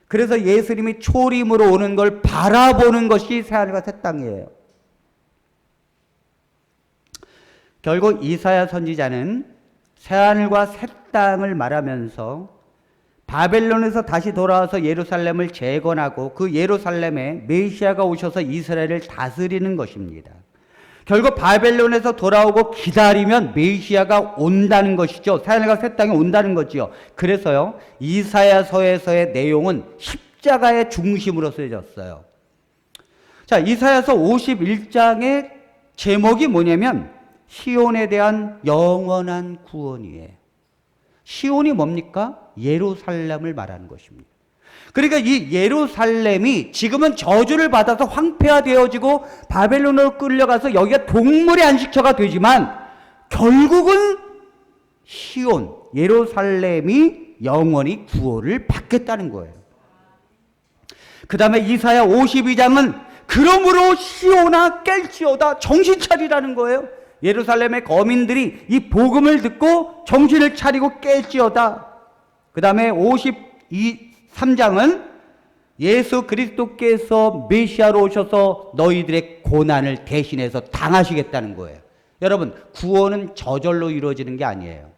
A: 그래서 예수님이 초림으로 오는 걸 바라보는 것이 새하늘과 새 땅이에요. 결국 이사야 선지자는 새하늘과 새 땅을 말하면서 바벨론에서 다시 돌아와서 예루살렘을 재건하고 그 예루살렘에 메시아가 오셔서 이스라엘을 다스리는 것입니다. 결국 바벨론에서 돌아오고 기다리면 메시아가 온다는 것이죠. 새하늘과 새 땅이 온다는 거지요. 그래서요, 이사야서에서의 내용은 십자가의 중심으로 쓰여졌어요. 자, 이사야서 51장의 제목이 뭐냐면 시온에 대한 영원한 구원이에요. 시온이 뭡니까? 예루살렘을 말하는 것입니다. 그러니까 이 예루살렘이 지금은 저주를 받아서 황폐화되어지고 바벨론으로 끌려가서 여기가 동물의 안식처가 되지만 결국은 시온, 예루살렘이 영원히 구원을 받겠다는 거예요. 그 다음에 이사야 52장은 그러므로 시온아 깰지어다, 정신 차리라는 거예요. 예루살렘의 거민들이 이 복음을 듣고 정신을 차리고 깰지어다. 그 다음에 53장은 예수 그리스도께서 메시아로 오셔서 너희들의 고난을 대신해서 당하시겠다는 거예요. 여러분, 구원은 저절로 이루어지는 게 아니에요.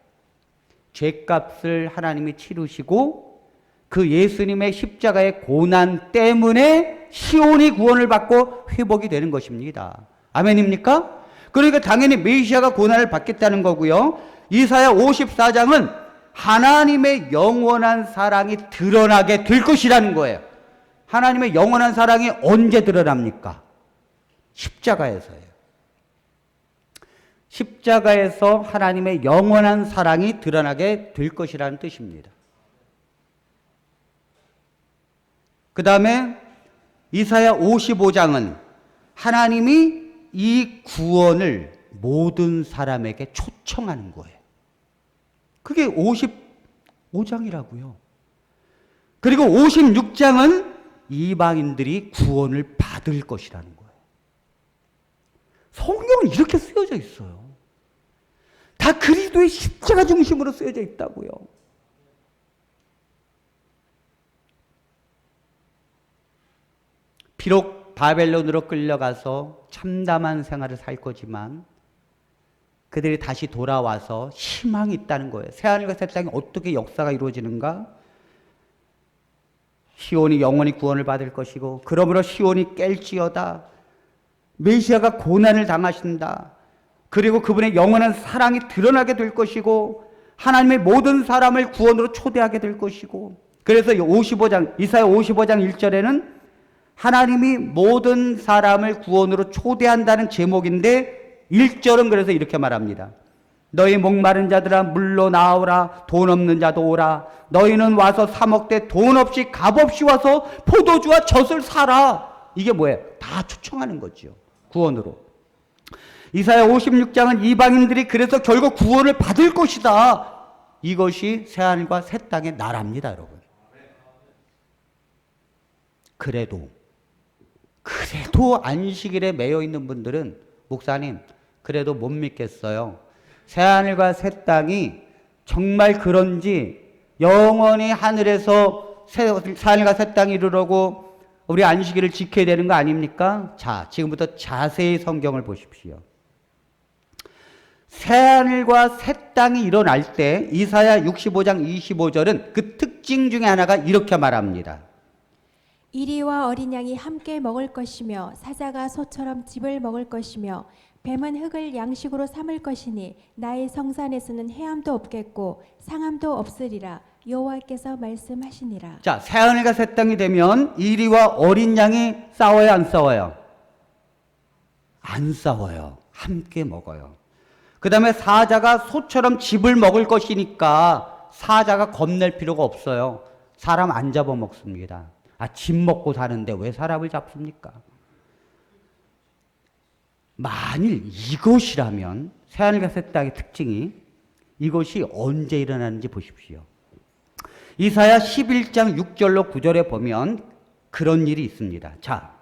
A: 죄값을 하나님이 치르시고 그 예수님의 십자가의 고난 때문에 시온이 구원을 받고 회복이 되는 것입니다. 아멘입니까? 그러니까 당연히 메시아가 고난을 받겠다는 거고요. 이사야 54장은 하나님의 영원한 사랑이 드러나게 될 것이라는 거예요. 하나님의 영원한 사랑이 언제 드러납니까? 십자가에서예요. 십자가에서 하나님의 영원한 사랑이 드러나게 될 것이라는 뜻입니다. 그 다음에 이사야 55장은 하나님이 이 구원을 모든 사람에게 초청하는 거예요. 그게 55장이라고요. 그리고 56장은 이방인들이 구원을 받을 것이라는 거예요. 성경은 이렇게 쓰여져 있어요. 다 그리스도의 십자가 중심으로 쓰여져 있다고요. 비록 바벨론으로 끌려가서 참담한 생활을 살 거지만 그들이 다시 돌아와서 희망이 있다는 거예요. 새하늘과 새 땅에 어떻게 역사가 이루어지는가? 시온이 영원히 구원을 받을 것이고 그러므로 시온이 깰지어다. 메시아가 고난을 당하신다. 그리고 그분의 영원한 사랑이 드러나게 될 것이고 하나님의 모든 사람을 구원으로 초대하게 될 것이고 그래서 이사야 55장 1절에는 하나님이 모든 사람을 구원으로 초대한다는 제목인데 1절은 그래서 이렇게 말합니다. 너희 목마른 자들아 물로 나오라. 돈 없는 자도 오라. 너희는 와서 사 먹되 돈 없이 값 없이 와서 포도주와 젖을 사라. 이게 뭐예요? 다 초청하는 거죠. 구원으로. 이사야 56장은 이방인들이 그래서 결국 구원을 받을 것이다. 이것이 새하늘과 새 땅의 나라입니다, 여러분. 그래도 안식일에 매여 있는 분들은 목사님 그래도 못 믿겠어요. 새하늘과 새 땅이 정말 그런지 영원히 하늘에서 새하늘과 새 땅이 이르려고 우리 안식일을 지켜야 되는 거 아닙니까? 자, 지금부터 자세히 성경을 보십시오. 새하늘과 새 땅이 일어날 때 이사야 65장 25절은 그 특징 중에 하나가 이렇게 말합니다.
B: 이리와 어린 양이 함께 먹을 것이며 사자가 소처럼 짚을 먹을 것이며 뱀은 흙을 양식으로 삼을 것이니 나의 성산에서는 해함도 없겠고 상함도 없으리라. 여호와께서 말씀하시니라.
A: 자, 새하늘과 새 땅이 되면 이리와 어린 양이 싸워요, 안 싸워요? 안 싸워요. 함께 먹어요. 그 다음에 사자가 소처럼 짚을 먹을 것이니까 사자가 겁낼 필요가 없어요. 사람 안 잡아먹습니다. 아, 짚 먹고 사는데 왜 사람을 잡습니까? 만일 이것이라면 새하늘과 새 땅의 특징이 이것이 언제 일어나는지 보십시오. 이사야 11장 6절로 9절에 보면 그런 일이 있습니다. 자,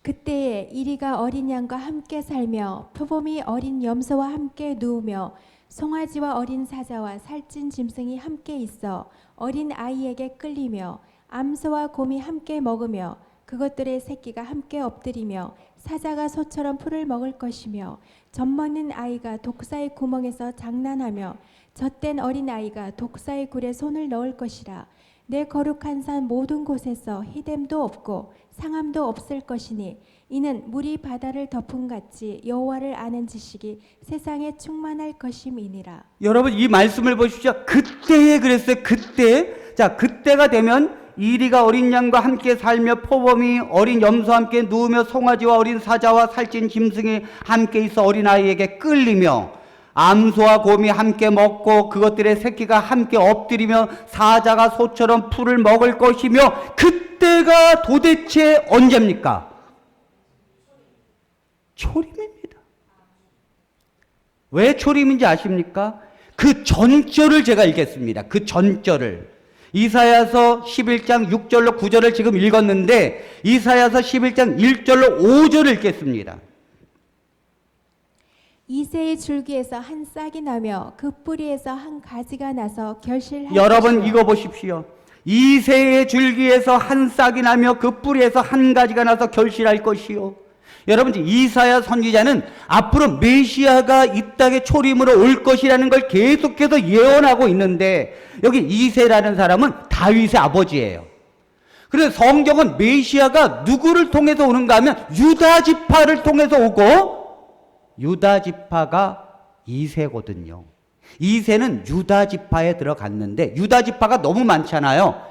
B: 그때에 이리가 어린 양과 함께 살며 표범이 어린 염소와 함께 누우며 송아지와 어린 사자와 살찐 짐승이 함께 있어 어린 아이에게 끌리며 암소와 곰이 함께 먹으며 그것들의 새끼가 함께 엎드리며 사자가 소처럼 풀을 먹을 것이며 젖먹는 아이가 독사의 구멍에서 장난하며 젖된 어린 아이가 독사의 굴에 손을 넣을 것이라. 내 거룩한 산 모든 곳에서 희됨도 없고 상함도 없을 것이니 이는 물이 바다를 덮음같이 여호와를 아는 지식이 세상에 충만할 것임이니라.
A: 여러분 이 말씀을 보십시오. 그때에 그랬어요. 그때. 자, 그때가 되면 이리가 어린 양과 함께 살며 표범이 어린 염소와 함께 누우며 송아지와 어린 사자와 살찐 짐승이 함께 있어 어린아이에게 끌리며 암소와 곰이 함께 먹고 그것들의 새끼가 함께 엎드리며 사자가 소처럼 풀을 먹을 것이며 그때가 도대체 언제입니까? 초림입니다. 왜 초림인지 아십니까? 그 전절을 제가 읽겠습니다. 그 전절을. 이사야서 11장 6절로 9절을 지금 읽었는데 이사야서 11장 1절로 5절을 읽겠습니다.
B: 이새의 줄기에서 한 싹이 나며 그 뿌리에서 한 가지가 나서 결실할
A: 여러분
B: 것이요.
A: 이거 보십시오. 이새의 줄기에서 한 싹이 나며 그 뿌리에서 한 가지가 나서 결실할 것이요. 여러분 이사야 선지자는 앞으로 메시아가 이 땅에 초림으로 올 것이라는 걸 계속해서 예언하고 있는데 여기 이새라는 사람은 다윗의 아버지예요. 그래서 성경은 메시아가 누구를 통해서 오는가 하면 유다 지파를 통해서 오고 유다 지파가 이새거든요. 이새는 유다 지파에 들어갔는데 유다 지파가 너무 많잖아요.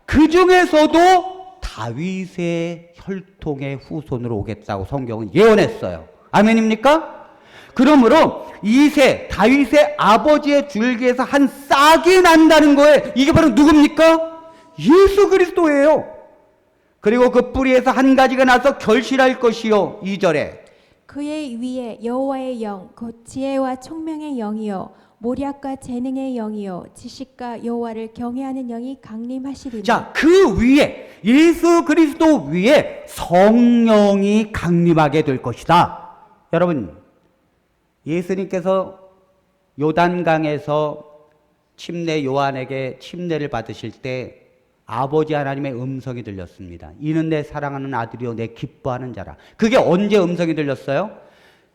A: 그 중에서도 다윗의 혈통의 후손으로 오겠다고 성경은 예언했어요. 아멘입니까? 그러므로 이새 다윗의 아버지의 줄기에서 한 싹이 난다는 거예요. 이게 바로 누굽니까? 예수 그리스도예요. 그리고 그 뿌리에서 한 가지가 나서 결실할 것이요. 2절에
B: 그의 위에 여호와의 영 곧 지혜와 총명의 영이요 모략과 재능의 영이요 지식과 여호와를 경외하는 영이 강림하시리니.
A: 자, 그 위에 예수 그리스도 위에 성령이 강림하게 될 것이다. 여러분 예수님께서 요단강에서 침례 요한에게 침례를 받으실 때 아버지 하나님의 음성이 들렸습니다. 이는 내 사랑하는 아들이요 내 기뻐하는 자라. 그게 언제 음성이 들렸어요?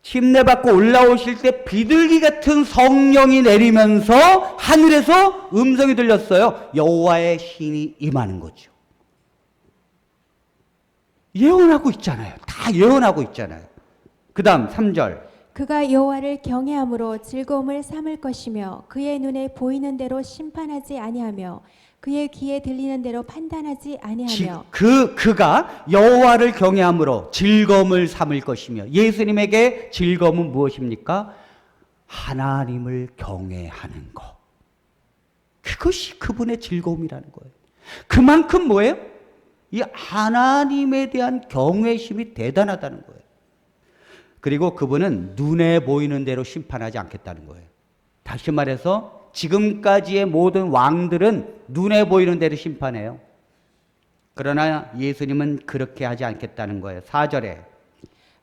A: 침례 받고 올라오실 때 비둘기 같은 성령이 내리면서 하늘에서 음성이 들렸어요. 여호와의 신이 임하는 거죠. 예언하고 있잖아요. 다 예언하고 있잖아요. 그 다음 3절.
B: 그가 여호와를 경외함으로 즐거움을 삼을 것이며 그의 눈에 보이는 대로 심판하지 아니하며 그의 귀에 들리는 대로 판단하지 아니하며.
A: 그가 여호와를 경외함으로 즐거움을 삼을 것이며. 예수님에게 즐거움은 무엇입니까? 하나님을 경외하는 것. 그것이 그분의 즐거움이라는 거예요. 그만큼 뭐예요? 이 하나님에 대한 경외심이 대단하다는 거예요. 그리고 그분은 눈에 보이는 대로 심판하지 않겠다는 거예요. 다시 말해서 지금까지의 모든 왕들은 눈에 보이는 대로 심판해요. 그러나 예수님은 그렇게 하지 않겠다는 거예요. 4절에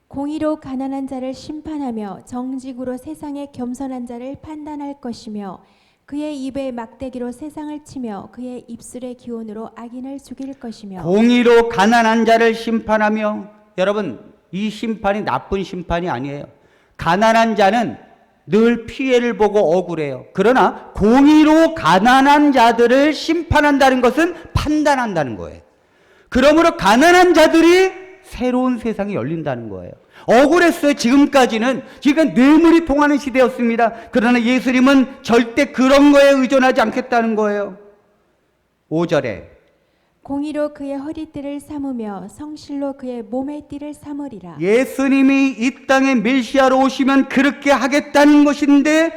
B: 공의로 가난한 자를 심판하며 정직으로 세상의 겸손한 자를 판단할 것이며 그의 입에 막대기로 세상을 치며 그의 입술의 기온으로 악인을 죽일 것이며.
A: 공의로 가난한 자를 심판하며. 여러분 이 심판이 나쁜 심판이 아니에요. 가난한 자는 늘 피해를 보고 억울해요. 그러나 공의로 가난한 자들을 심판한다는 것은 판단한다는 거예요. 그러므로 가난한 자들이 새로운 세상이 열린다는 거예요. 억울했어요. 지금까지는. 지금 뇌물이 통하는 시대였습니다. 그러나 예수님은 절대 그런 거에 의존하지 않겠다는 거예요. 5절에
B: 공의로 그의 허리띠를 삼으며 성실로 그의 몸의 띠를 삼으리라.
A: 예수님이 이 땅에 메시아로 오시면 그렇게 하겠다는 것인데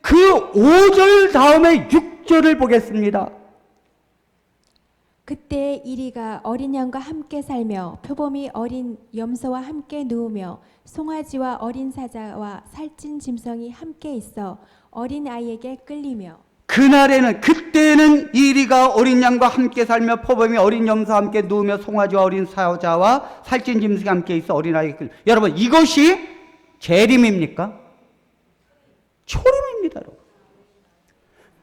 A: 그 5절 다음에 6절을 보겠습니다.
B: 그때 이리가 어린 양과 함께 살며 표범이 어린 염소와 함께 누우며 송아지와 어린 사자와 살찐 짐승이 함께 있어 어린 아이에게 끌리며
A: 그날에는 그때는 이리가 어린 양과 함께 살며 포범이 어린 염소와 함께 누우며 송아지와 어린 사자와 살찐 짐승이 함께 있어 어린아이에게 끌리며 여러분 이것이 재림입니까? 초림입니다. 여러분.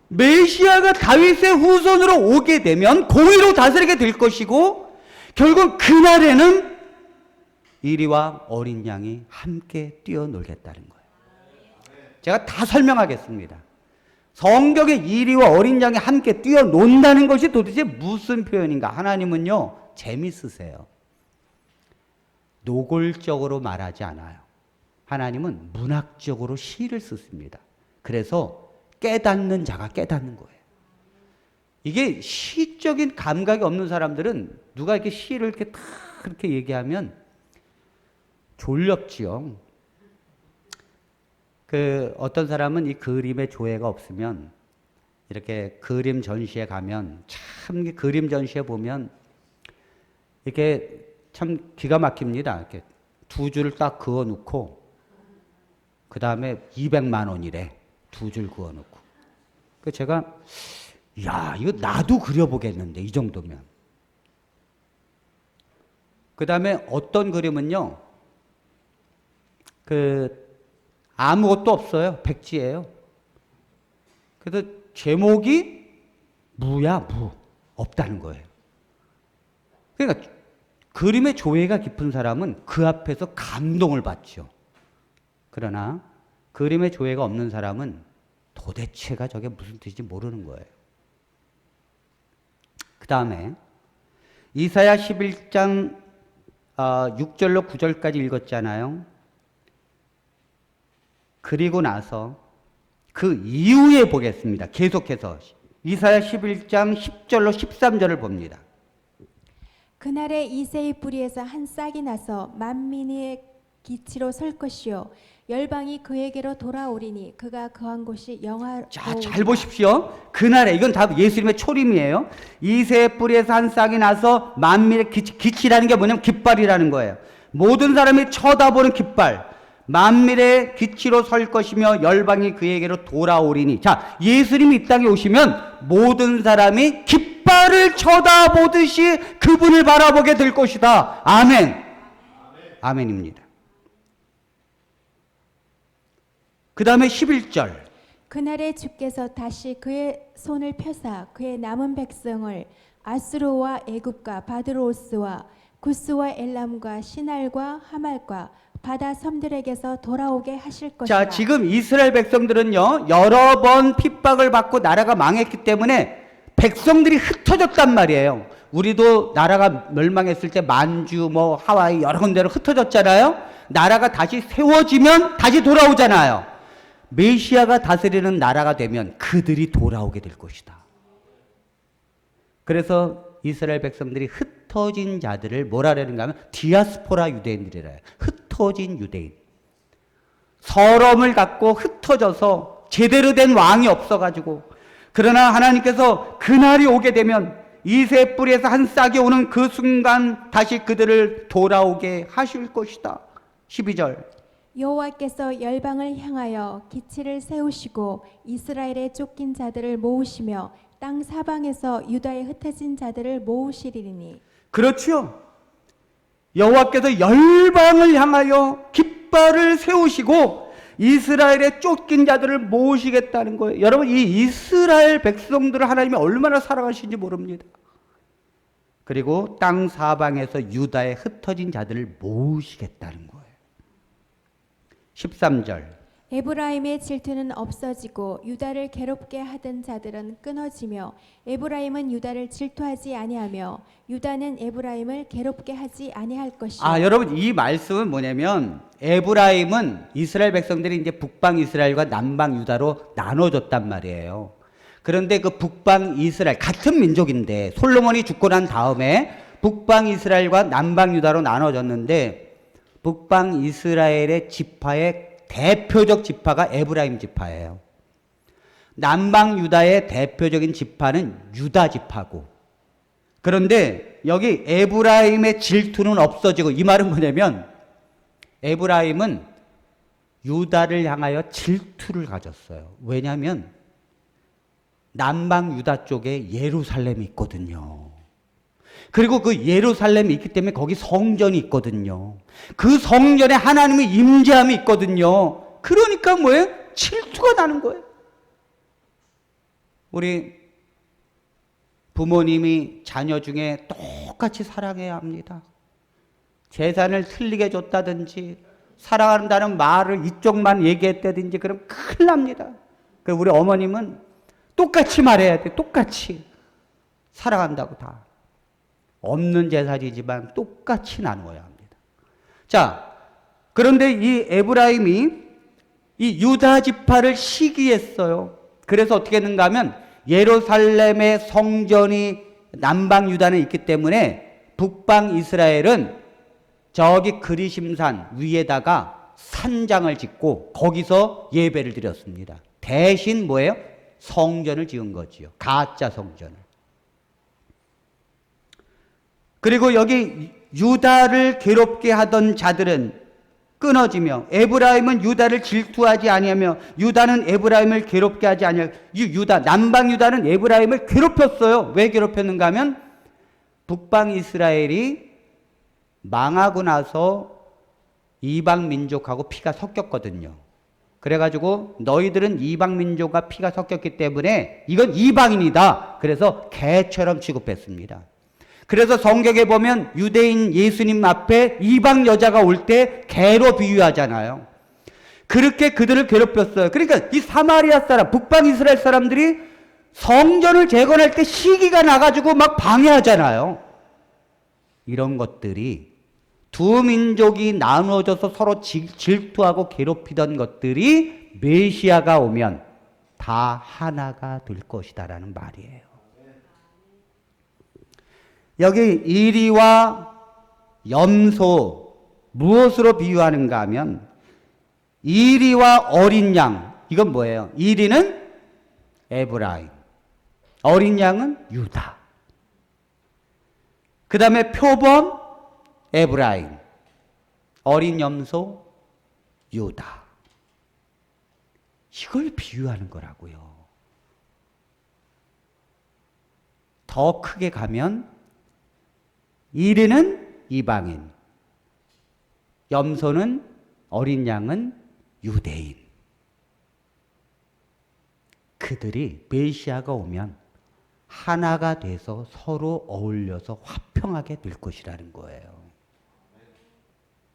A: 메시아가 다윗의 후손으로 오게 되면 공의로 다스리게 될 것이고 결국 그날에는 이리와 어린 양이 함께 뛰어놀겠다는 거예요. 제가 다 설명하겠습니다. 성경에 이리와 어린 양이 함께 뛰어논다는 것이 도대체 무슨 표현인가? 하나님은요 재밌으세요. 노골적으로 말하지 않아요. 하나님은 문학적으로 시를 쓰십니다. 그래서 깨닫는 자가 깨닫는 거예요. 이게 시적인 감각이 없는 사람들은 누가 이렇게 시를 이렇게 탁 그렇게 얘기하면 졸렵지요. 어떤 사람은 이 그림의 조예가 없으면 이렇게 그림 전시회 가면 참 그림 전시회 보면 이렇게 참 기가 막힙니다. 이렇게 두 줄을 딱 그어 놓고 그 다음에 200만 원이래. 두 줄 그어 놓고. 그 제가 야 이거 나도 그려보겠는데 이 정도면. 그 다음에 어떤 그림은요. 아무것도 없어요. 백지예요. 그래서 제목이 무야 무. 없다는 거예요. 그러니까 그림의 조예가 깊은 사람은 그 앞에서 감동을 받죠. 그러나 그림의 조예가 없는 사람은 도대체가 저게 무슨 뜻인지 모르는 거예요. 그 다음에 이사야 11장 6절로 9절까지 읽었잖아요. 그리고 나서 그 이후에 보겠습니다. 계속해서 이사야 11장 10절로 13절을 봅니다.
B: 그날에 이새의 뿌리에서 한 싹이 나서 만민의 기치로 설 것이요 열방이 그에게로 돌아오리니 그가 거한 곳이 영화로우리라.
A: 자, 잘 보십시오. 그날에 이건 다 예수님의 초림이에요. 이새의 뿌리에서 한 싹이 나서 만민의 기치라는 게 뭐냐면 깃발이라는 거예요. 모든 사람이 쳐다보는 깃발. 만민의 기치로 설 것이며 열방이 그에게로 돌아오리니. 자, 예수님이 이 땅에 오시면 모든 사람이 깃발을 쳐다보듯이 그분을 바라보게 될 것이다. 아멘. 아멘입니다. 그 다음에 11절.
B: 그날에 주께서 다시 그의 손을 펴사 그의 남은 백성을 아수르와 애굽과 바드로스와 구스와 엘람과 시날과 하말과 바다 섬들에게서 돌아오게 하실 것이다.
A: 자, 지금 이스라엘 백성들은요 여러 번 핍박을 받고 나라가 망했기 때문에 백성들이 흩어졌단 말이에요. 우리도 나라가 멸망했을 때 만주 뭐 하와이 여러 군데로 흩어졌잖아요. 나라가 다시 세워지면 다시 돌아오잖아요. 메시아가 다스리는 나라가 되면 그들이 돌아오게 될 것이다. 그래서 이스라엘 백성들이 흩어진 자들을 뭐라 그러는가 하면 디아스포라 유대인들이라 해요. 흩어진 유대인. 서름을 갖고 흩어져서 제대로 된 왕이 없어가지고 그러나 하나님께서 그날이 오게 되면 이새 뿌리에서 한 싹이 오는 그 순간 다시 그들을 돌아오게 하실 것이다. 12절.
B: 여호와께서 열방을 향하여 기치를 세우시고 이스라엘의 쫓긴 자들을 모으시며 땅 사방에서 유다에 흩어진 자들을 모으시리니.
A: 그렇죠. 여호와께서 열방을 향하여 깃발을 세우시고 이스라엘의 쫓긴 자들을 모으시겠다는 거예요. 여러분 이 이스라엘 백성들을 하나님이 얼마나 사랑하시는지 모릅니다. 그리고 땅 사방에서 유다에 흩어진 자들을 모으시겠다는 거예요. 13절.
B: 에브라임의 질투는 없어지고 유다를 괴롭게 하던 자들은 끊어지며 에브라임은 유다를 질투하지 아니하며 유다는 에브라임을 괴롭게 하지 아니할 것이요.
A: 여러분 이 말씀은 뭐냐면 에브라임은 이스라엘 백성들이 이제 북방 이스라엘과 남방 유다로 나눠졌단 말이에요. 그런데 그 북방 이스라엘 같은 민족인데 솔로몬이 죽고 난 다음에 북방 이스라엘과 남방 유다로 나눠졌는데 북방 이스라엘의 지파의 대표적 지파가 에브라임 지파예요. 남방 유다의 대표적인 지파는 유다 지파고, 그런데 여기 에브라임의 질투는 없어지고, 이 말은 뭐냐면 에브라임은 유다를 향하여 질투를 가졌어요. 왜냐하면 남방 유다 쪽에 예루살렘이 있거든요. 그리고 그 예루살렘이 있기 때문에 거기 성전이 있거든요. 그 성전에 하나님의 임재함이 있거든요. 그러니까 뭐예요? 질투가 나는 거예요. 우리 부모님이 자녀 중에 똑같이 사랑해야 합니다. 재산을 틀리게 줬다든지 사랑한다는 말을 이쪽만 얘기했다든지 그럼 큰일 납니다. 그리고 우리 어머님은 똑같이 말해야 돼. 똑같이 사랑한다고 다. 없는 재산이지만 똑같이 나누어야 합니다. 자, 그런데 이 에브라임이 이 유다 지파를 시기했어요. 그래서 어떻게 했는가 하면 예루살렘의 성전이 남방 유다는 있기 때문에 북방 이스라엘은 저기 그리심산 위에다가 산장을 짓고 거기서 예배를 드렸습니다. 대신 뭐예요? 성전을 지은 거지요. 가짜 성전을. 그리고 여기 유다를 괴롭게 하던 자들은 끊어지며 에브라임은 유다를 질투하지 아니하며 유다는 에브라임을 괴롭게 하지 아니하며 유다 남방 유다는 에브라임을 괴롭혔어요. 왜 괴롭혔는가 하면 북방 이스라엘이 망하고 나서 이방 민족하고 피가 섞였거든요. 그래가지고 너희들은 이방 민족과 피가 섞였기 때문에 이건 이방인이다. 그래서 개처럼 취급했습니다. 그래서 성경에 보면 유대인 예수님 앞에 이방 여자가 올 때 개로 비유하잖아요. 그렇게 그들을 괴롭혔어요. 그러니까 이 사마리아 사람, 북방 이스라엘 사람들이 성전을 재건할 때 시기가 나가지고 막 방해하잖아요. 이런 것들이 두 민족이 나누어져서 서로 질투하고 괴롭히던 것들이 메시아가 오면 다 하나가 될 것이다라는 말이에요. 여기 이리와 염소 무엇으로 비유하는가 하면 이리와 어린 양, 이건 뭐예요? 이리는 에브라임, 어린 양은 유다. 그 다음에 표범 에브라임, 어린 염소 유다. 이걸 비유하는 거라고요. 더 크게 가면 이리는 이방인, 염소는 어린 양은 유대인. 그들이 메시아가 오면 하나가 돼서 서로 어울려서 화평하게 될 것이라는 거예요.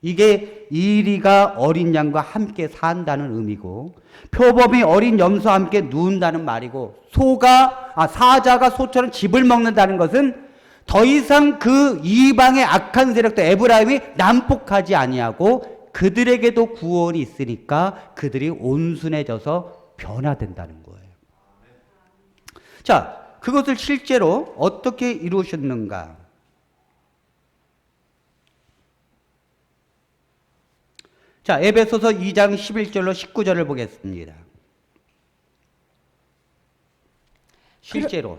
A: 이게 이리가 어린 양과 함께 산다는 의미고 표범이 어린 염소와 함께 누운다는 말이고 사자가 소처럼 짚을 먹는다는 것은 더 이상 그 이방의 악한 세력도 에브라임이 난폭하지 아니하고 그들에게도 구원이 있으니까 그들이 온순해져서 변화된다는 거예요. 자, 그것을 실제로 어떻게 이루셨는가? 자, 에베소서 2장 11절로 19절을 보겠습니다. 실제로.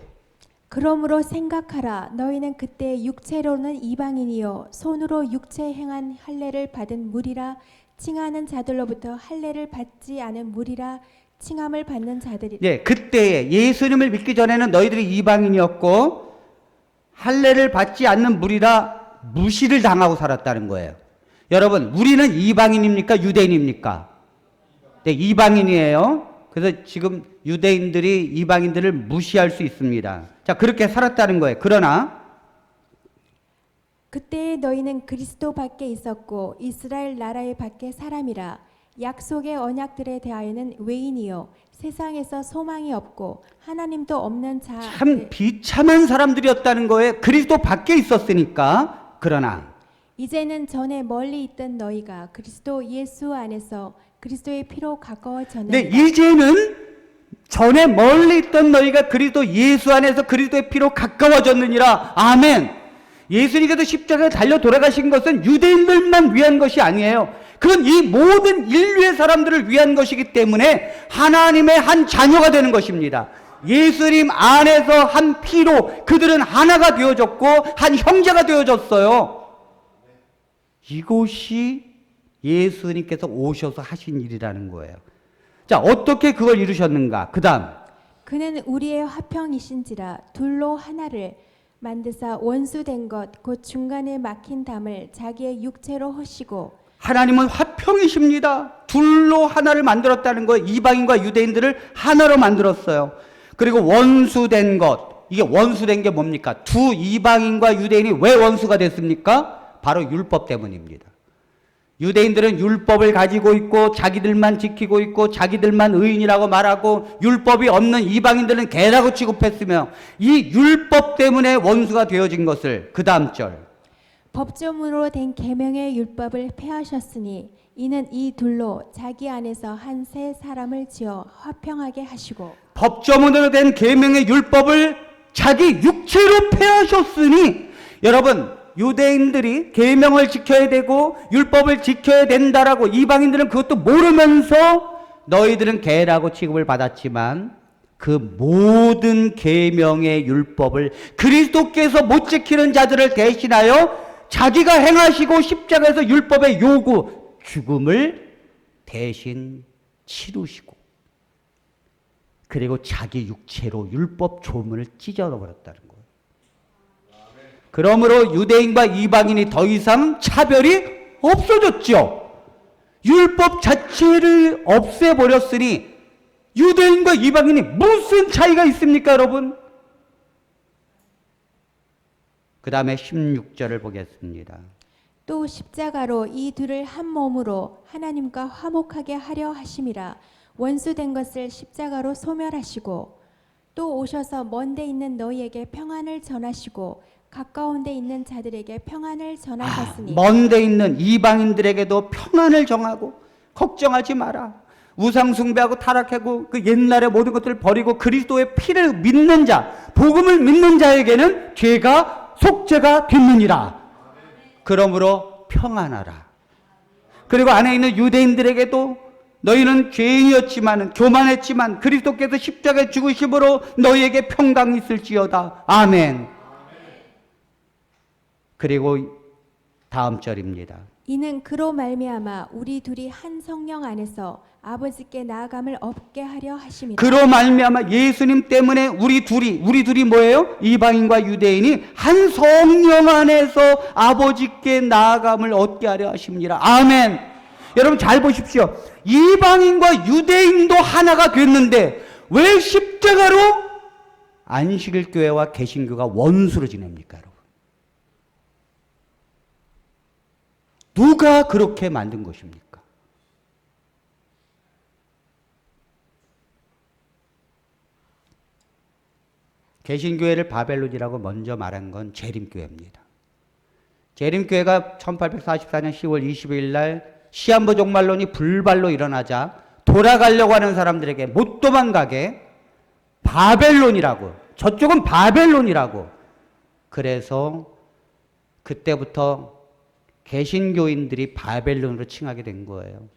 B: 그러므로 생각하라. 너희는 그때 육체로는 이방인이요 손으로 육체 행한 할례를 받은 무리라 칭하는 자들로부터 할례를 받지 않은 무리라 칭함을 받는 자들이라.
A: 네, 그때 예수님을 믿기 전에는 너희들이 이방인이었고 할례를 받지 않는 무리라 무시를 당하고 살았다는 거예요. 여러분, 우리는 이방인입니까? 유대인입니까? 네, 이방인이에요. 그래서 지금 유대인들이 이방인들을 무시할 수 있습니다. 자, 그렇게 살았다는 거예요. 그러나
B: 그때 너희는 그리스도 밖에 있었고 이스라엘 나라의 밖에 사람이라. 약속의 언약들에 대하여는 외인이요 세상에서 소망이 없고 하나님도 없는 자.
A: 참 비참한 사람들이었다는 거에 그리스도 밖에 있었으니까. 그러나
B: 이제는 전에 멀리 있던 너희가 그리스도 예수 안에서 그리스도의 피로
A: 네,
B: 가까워졌느니라.
A: 이제는 전에 멀리 있던 너희가 그리스도 예수 안에서 그리스도의 피로 가까워졌느니라. 아멘. 예수님께서 십자가에 달려 돌아가신 것은 유대인들만 위한 것이 아니에요. 그건 이 모든 인류의 사람들을 위한 것이기 때문에 하나님의 한 자녀가 되는 것입니다. 예수님 안에서 한 피로 그들은 하나가 되어졌고 한 형제가 되어졌어요. 이것이 예수님께서 오셔서 하신 일이라는 거예요. 자, 어떻게 그걸 이루셨는가? 그 다음.
B: 그는 우리의 화평이신지라 둘로 하나를 만드사 원수된 것 곧 중간에 막힌 담을 자기의 육체로 허시고.
A: 하나님은 화평이십니다. 둘로 하나를 만들었다는 거예요. 이방인과 유대인들을 하나로 만들었어요. 그리고 원수된 것. 이게 원수된 게 뭡니까? 두 이방인과 유대인이 왜 원수가 됐습니까? 바로 율법 때문입니다. 유대인들은 율법을 가지고 있고 자기들만 지키고 있고 자기들만 의인이라고 말하고 율법이 없는 이방인들은 개라고 취급했으며 이 율법 때문에 원수가 되어진 것을 그 다음 절.
B: 법조문으로 된 계명의 율법을 폐하셨으니 이는 이 둘로 자기 안에서 한 새 사람을 지어 화평하게 하시고.
A: 법조문으로 된 계명의 율법을 자기 육체로 폐하셨으니 여러분 유대인들이 계명을 지켜야 되고 율법을 지켜야 된다라고 이방인들은 그것도 모르면서 너희들은 개라고 취급을 받았지만 그 모든 계명의 율법을 그리스도께서 못 지키는 자들을 대신하여 자기가 행하시고 십자가에서 율법의 요구 죽음을 대신 치르시고 그리고 자기 육체로 율법 조문을 찢어버렸다는 거예요. 그러므로 유대인과 이방인이 더 이상 차별이 없어졌죠. 율법 자체를 없애버렸으니 유대인과 이방인이 무슨 차이가 있습니까, 여러분? 그 다음에 16절을 보겠습니다.
B: 또 십자가로 이 둘을 한 몸으로 하나님과 화목하게 하려 하심이라. 원수된 것을 십자가로 소멸하시고 또 오셔서 먼데 있는 너희에게 평안을 전하시고 가까운 데 있는 자들에게 평안을 전하셨으니.
A: 먼데 있는 이방인들에게도 평안을 정하고 걱정하지 마라. 우상 숭배하고 타락하고 그 옛날의 모든 것들을 버리고 그리스도의 피를 믿는 자, 복음을 믿는 자에게는 죄가 속죄가 됐느니라. 그러므로 평안하라. 그리고 안에 있는 유대인들에게도 너희는 죄인이었지만 교만했지만 그리스도께서 십자가에 죽으심으로 너희에게 평강이 있을지어다. 아멘. 그리고 다음 절입니다.
B: 이는 그로 말미암아 우리 둘이 한 성령 안에서 아버지께 나아감을 얻게 하려 하심이라.
A: 그로 말미암아 예수님 때문에 우리 둘이 뭐예요? 이방인과 유대인이 한 성령 안에서 아버지께 나아감을 얻게 하려 하심이라. 아멘. 여러분 잘 보십시오. 이방인과 유대인도 하나가 됐는데 왜 십자가로 안식일 교회와 개신교가 원수로 지냅니까, 여러분? 누가 그렇게 만든 것입니까? 개신교회를 바벨론이라고 먼저 말한 건 재림교회입니다. 재림교회가 1844년 10월 22일 날 시한부 종말론이 불발로 일어나자 돌아가려고 하는 사람들에게 못 도망가게 바벨론이라고, 저쪽은 바벨론이라고. 그래서 그때부터 개신교인들이 바벨론으로 칭하게 된 거예요.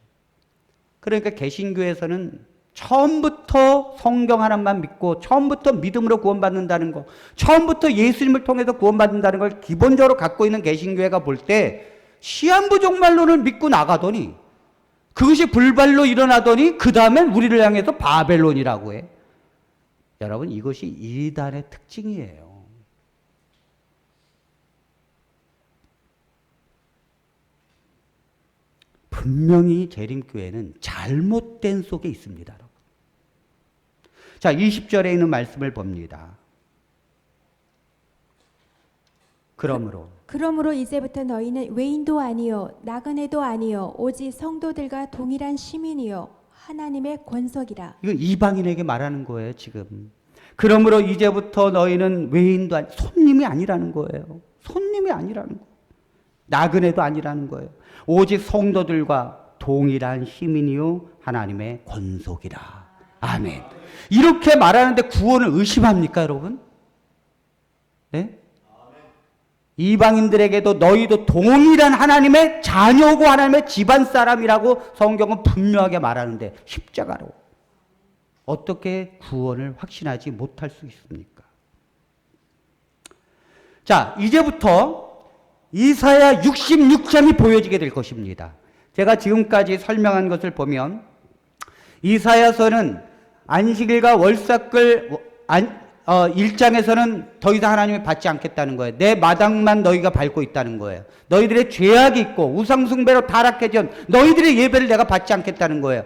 A: 그러니까 개신교에서는 처음부터 성경 하나만 믿고 처음부터 믿음으로 구원받는다는 거, 처음부터 예수님을 통해서 구원받는다는 걸 기본적으로 갖고 있는 개신교회가 볼 때 시한부 종말론을 믿고 나가더니 그것이 불발로 일어나더니 그 다음엔 우리를 향해서 바벨론이라고 해. 여러분 이것이 이단의 특징이에요. 분명히 재림교회는 잘못된 속에 있습니다. 자, 20절에 있는 말씀을 봅니다.
B: 그러므로 이제부터 너희는 외인도 아니요 나그네도 아니요 오직 성도들과 동일한 시민이요 하나님의 권속이라.
A: 이건 이방인에게 말하는 거예요, 지금. 그러므로 이제부터 너희는 외인도 손님이 아니라는 거예요. 손님이 아니라는 거예요. 나그네도 아니라는 거예요. 오직 성도들과 동일한 시민이요 하나님의 권속이라. 아멘. 이렇게 말하는데 구원을 의심합니까, 여러분? 네? 이방인들에게도 너희도 동일한 하나님의 자녀고 하나님의 집안 사람이라고 성경은 분명하게 말하는데 십자가로 어떻게 구원을 확신하지 못할 수 있습니까? 자, 이제부터 이사야 66장이 보여지게 될 것입니다. 제가 지금까지 설명한 것을 보면 이사야서는 안식일과 월삭을 1장에서는 더 이상 하나님이 받지 않겠다는 거예요. 내 마당만 너희가 밟고 있다는 거예요. 너희들의 죄악이 있고 우상숭배로 타락해진 너희들의 예배를 내가 받지 않겠다는 거예요.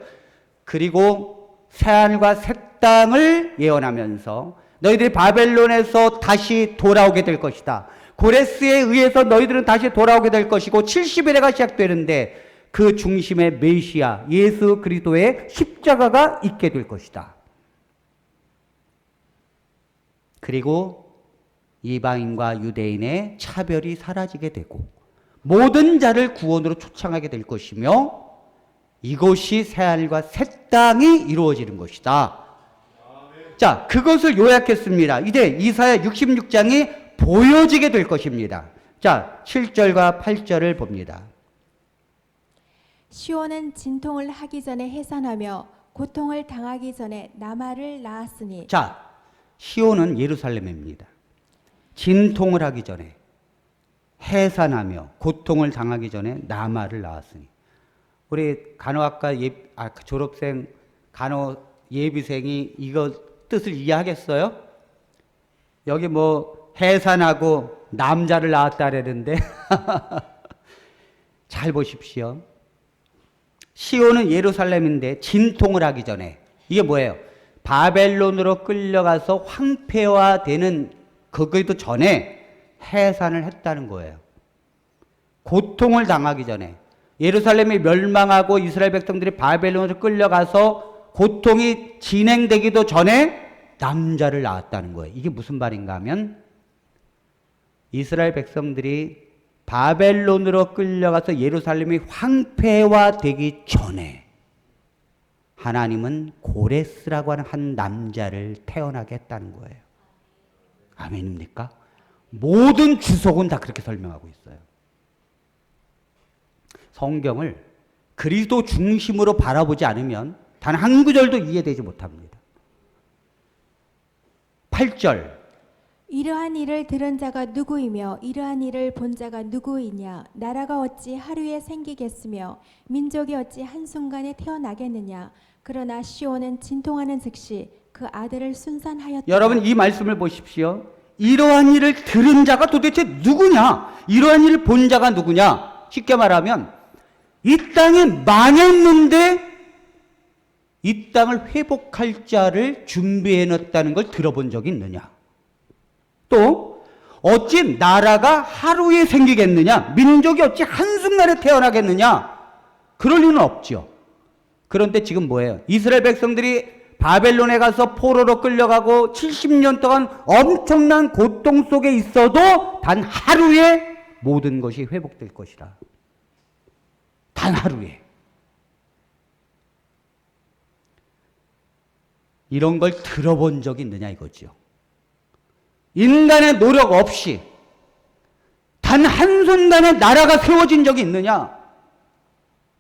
A: 그리고 새하늘과 새 땅을 예언하면서 너희들이 바벨론에서 다시 돌아오게 될 것이다. 고레스에 의해서 너희들은 다시 돌아오게 될 것이고 70일에가 시작되는데 그 중심에 메시아 예수 그리스도의 십자가가 있게 될 것이다. 그리고 이방인과 유대인의 차별이 사라지게 되고 모든 자를 구원으로 초청하게 될 것이며 이것이 새하늘과 새 땅이 이루어지는 것이다. 자, 그것을 요약했습니다. 이제 이사야 66장이 보여지게 될 것입니다. 자, 7절과 8절을 봅니다.
B: 시온은 진통을 하기 전에 해산하며 고통을 당하기 전에 나말을 낳았으니.
A: 자, 시온은 예루살렘입니다. 진통을 하기 전에 해산하며 고통을 당하기 전에 나말을 낳았으니. 우리 간호학과 졸업생 간호 예비생이 이거 뜻을 이해하겠어요? 여기 뭐 해산하고 남자를 낳았다 그랬는데 잘 보십시오. 시온은 예루살렘인데 진통을 하기 전에 이게 뭐예요? 바벨론으로 끌려가서 황폐화되는 그거에도 전에 해산을 했다는 거예요. 고통을 당하기 전에 예루살렘이 멸망하고 이스라엘 백성들이 바벨론으로 끌려가서 고통이 진행되기도 전에 남자를 낳았다는 거예요. 이게 무슨 말인가 하면 이스라엘 백성들이 바벨론으로 끌려가서 예루살렘이 황폐화되기 전에 하나님은 고레스라고 하는 한 남자를 태어나게 했다는 거예요. 아멘입니까? 모든 주석은 다 그렇게 설명하고 있어요. 성경을 그리스도 중심으로 바라보지 않으면 단 한 구절도 이해되지 못합니다. 8절
B: 이러한 일을 들은 자가 누구이며 이러한 일을 본 자가 누구이냐. 나라가 어찌 하루에 생기겠으며 민족이 어찌 한순간에 태어나겠느냐. 그러나 시온은 진통하는 즉시 그 아들을 순산하였다.
A: 여러분 이 말씀을 보십시오. 이러한 일을 들은 자가 도대체 누구냐? 이러한 일을 본 자가 누구냐? 쉽게 말하면 이 땅이 망했는데 이 땅을 회복할 자를 준비해 놨다는 걸 들어본 적이 있느냐? 또 어찌 나라가 하루에 생기겠느냐? 민족이 어찌 한순간에 태어나겠느냐? 그럴 리는 없죠. 그런데 지금 뭐예요? 이스라엘 백성들이 바벨론에 가서 포로로 끌려가고 70년 동안 엄청난 고통 속에 있어도 단 하루에 모든 것이 회복될 것이라. 단 하루에. 이런 걸 들어본 적이 있느냐 이거죠. 인간의 노력 없이 단 한순간에 나라가 세워진 적이 있느냐?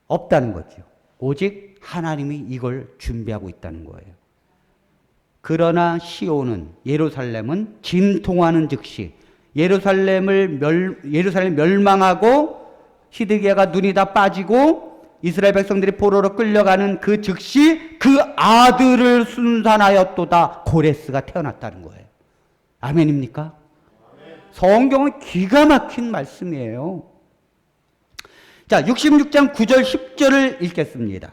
A: 없다는 거죠. 오직 하나님이 이걸 준비하고 있다는 거예요. 그러나 시온은 예루살렘은 진통하는 즉시 예루살렘 멸망하고 시드기야가 눈이 다 빠지고 이스라엘 백성들이 포로로 끌려가는 그 즉시 그 아들을 순산하였도다. 고레스가 태어났다는 거예요. 아멘입니까? 성경은 기가 막힌 말씀이에요. 자, 66장 9절 10절을 읽겠습니다.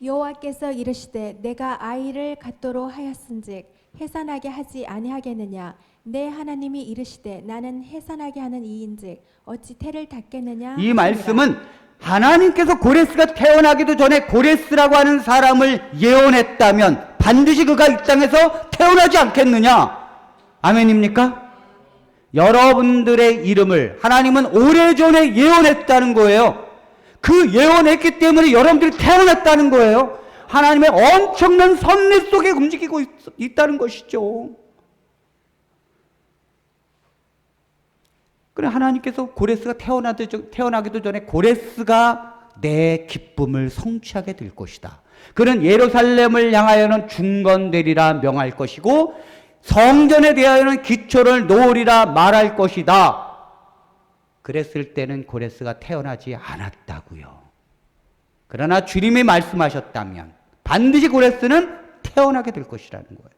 B: 여호와께서 이르시되 내가 아이를 갖도록 하였은즉 해산하게 하지 아니하겠느냐. 내 하나님이 이르시되 나는 해산하게 하는 이인즉 어찌 태를 닫겠느냐
A: 이
B: 하시니라.
A: 말씀은 하나님께서 고레스가 태어나기도 전에 고레스라고 하는 사람을 예언했다면 반드시 그가 이 땅에서 태어나지 않겠느냐? 아멘입니까? 여러분들의 이름을 하나님은 오래전에 예언했다는 거예요. 그 예언했기 때문에 여러분들이 태어났다는 거예요. 하나님의 엄청난 섭리 속에 움직이고 있다는 것이죠. 그래, 하나님께서 고레스가 태어나기도 전에 고레스가 내 기쁨을 성취하게 될 것이다. 그는 예루살렘을 향하여는 중건되리라 명할 것이고 성전에 대하여는 기초를 놓으리라 말할 것이다. 그랬을 때는 고레스가 태어나지 않았다고요. 그러나 주님이 말씀하셨다면 반드시 고레스는 태어나게 될 것이라는 거예요.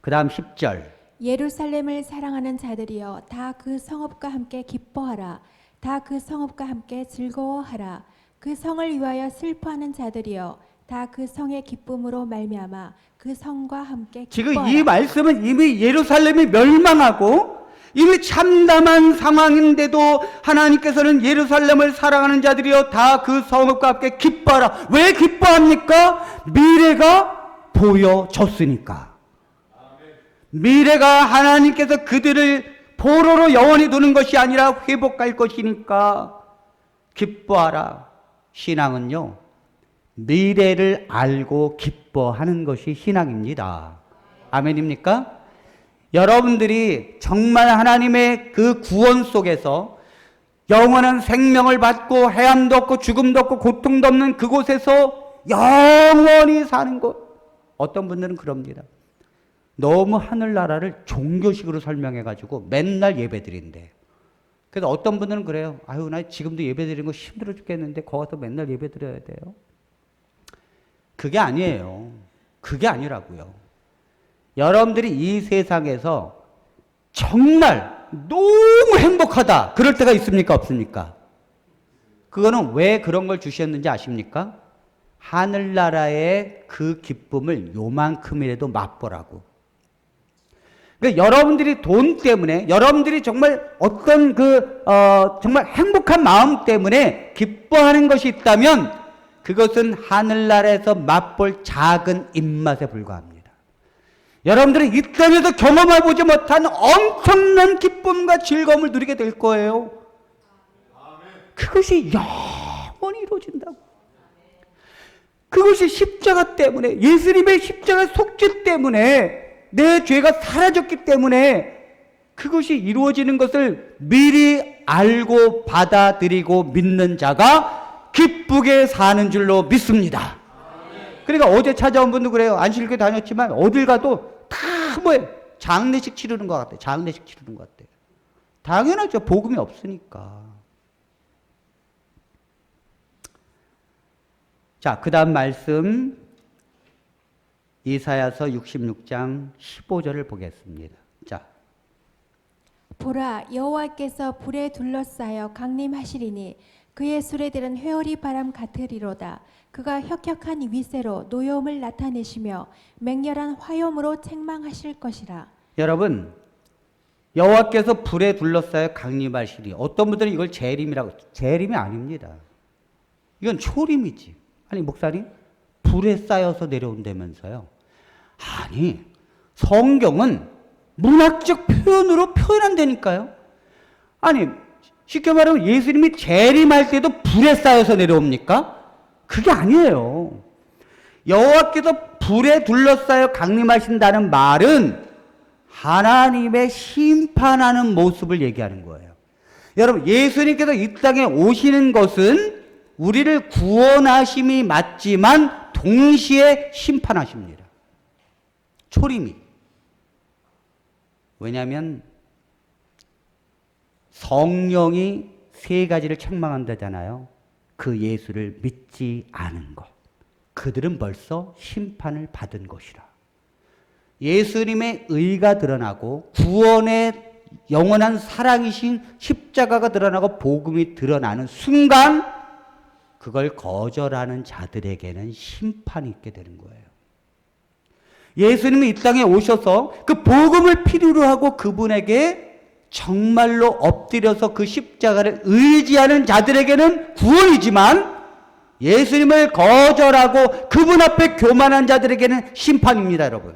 A: 그 다음 10절.
B: 예루살렘을 사랑하는 자들이여 다 그 성읍과 함께 기뻐하라. 다 그 성읍과 함께 즐거워하라. 그 성을 위하여 슬퍼하는 자들이여 다 그 성의 기쁨으로 말미암아 그 성과 함께 기뻐하라.
A: 지금 이 말씀은 이미 예루살렘이 멸망하고 이미 참담한 상황인데도 하나님께서는 예루살렘을 사랑하는 자들이여 다 그 성읍과 함께 기뻐하라. 왜 기뻐합니까? 미래가 보여졌으니까. 미래가 하나님께서 그들을 포로로 영원히 두는 것이 아니라 회복할 것이니까 기뻐하라. 신앙은요, 미래를 알고 기뻐하는 것이 신앙입니다. 아멘입니까? 여러분들이 정말 하나님의 그 구원 속에서 영원한 생명을 받고 해함도 없고 죽음도 없고 고통도 없는 그곳에서 영원히 사는 것. 어떤 분들은 그럽니다. 너무 하늘나라를 종교식으로 설명해가지고 맨날 예배드린대. 그래서 어떤 분들은 그래요. 아유, 나 지금도 예배드리는 거 힘들어 죽겠는데 거기 가서 맨날 예배드려야 돼요. 그게 아니에요. 그게 아니라고요. 여러분들이 이 세상에서 정말 너무 행복하다 그럴 때가 있습니까? 없습니까? 그거는 왜 그런 걸 주셨는지 아십니까? 하늘나라의 그 기쁨을 요만큼이라도 맛보라고. 그러니까 여러분들이 돈 때문에, 여러분들이 정말 어떤 정말 행복한 마음 때문에 기뻐하는 것이 있다면 그것은 하늘나라에서 맛볼 작은 입맛에 불과합니다. 여러분들은 이 땅에서 경험해보지 못한 엄청난 기쁨과 즐거움을 누리게 될 거예요. 그것이 영원히 이루어진다고. 그것이 십자가 때문에, 예수님의 십자가 속죄 때문에, 내 죄가 사라졌기 때문에 그것이 이루어지는 것을 미리 알고 받아들이고 믿는 자가 기쁘게 사는 줄로 믿습니다. 그러니까 어제 찾아온 분도 그래요. 안식일교회 다녔지만 어딜 가도 다 장례식 치르는 것 같아요. 장례식 치르는 것 같아요. 당연하죠. 복음이 없으니까. 자, 그 다음 말씀 이사야서 66장 15절을 보겠습니다. 자,
B: 보라 여호와께서 불에 둘러싸여 강림하시리니 그의 수레들은 회오리 바람 같으리로다. 그가 혁혁한 위세로 노여움을 나타내시며 맹렬한 화염으로 책망하실 것이라.
A: 여러분, 여호와께서 불에 둘러싸여 강림하시니, 어떤 분들은 이걸 재림이라고. 재림이 아닙니다. 이건 초림이지. 아니 목사님, 불에 쌓여서 내려온다면서요. 아니, 성경은 문학적 표현으로 표현한다니까요. 아니, 쉽게 말하면 예수님이 재림할 때도 불에 쌓여서 내려옵니까? 그게 아니에요. 여호와께서 불에 둘러싸여 강림하신다는 말은 하나님의 심판하는 모습을 얘기하는 거예요. 여러분, 예수님께서 이 땅에 오시는 것은 우리를 구원하심이 맞지만 동시에 심판하십니다. 초림이. 왜냐하면 성령이 세 가지를 책망한다잖아요. 그 예수를 믿지 않은 것. 그들은 벌써 심판을 받은 것이라. 예수님의 의가 드러나고 구원의 영원한 사랑이신 십자가가 드러나고 복음이 드러나는 순간 그걸 거절하는 자들에게는 심판이 있게 되는 거예요. 예수님이 이 땅에 오셔서 그 복음을 필요로 하고 그분에게 정말로 엎드려서 그 십자가를 의지하는 자들에게는 구원이지만 예수님을 거절하고 그분 앞에 교만한 자들에게는 심판입니다, 여러분.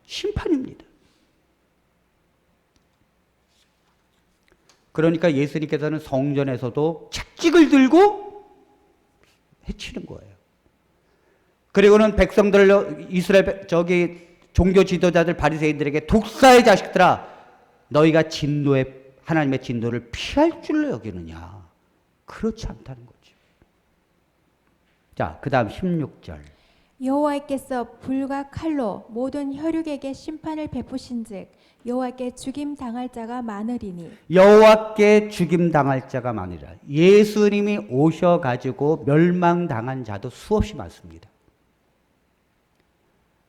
A: 심판입니다. 그러니까 예수님께서는 성전에서도 책찍을 들고 해치는 거예요. 그리고는 백성들, 이스라엘 종교 지도자들 바리새인들에게 독사의 자식들아, 너희가 하나님의 진노를 피할 줄로 여기느냐? 그렇지 않다는 거죠. 자, 그 다음 16절.
B: 여호와께서 불과 칼로 모든 혈육에게 심판을 베푸신즉 여호와께 죽임 당할 자가 많으리니.
A: 여호와께 죽임 당할 자가 많으리라. 예수님이 오셔가지고 멸망당한 자도 수없이 많습니다.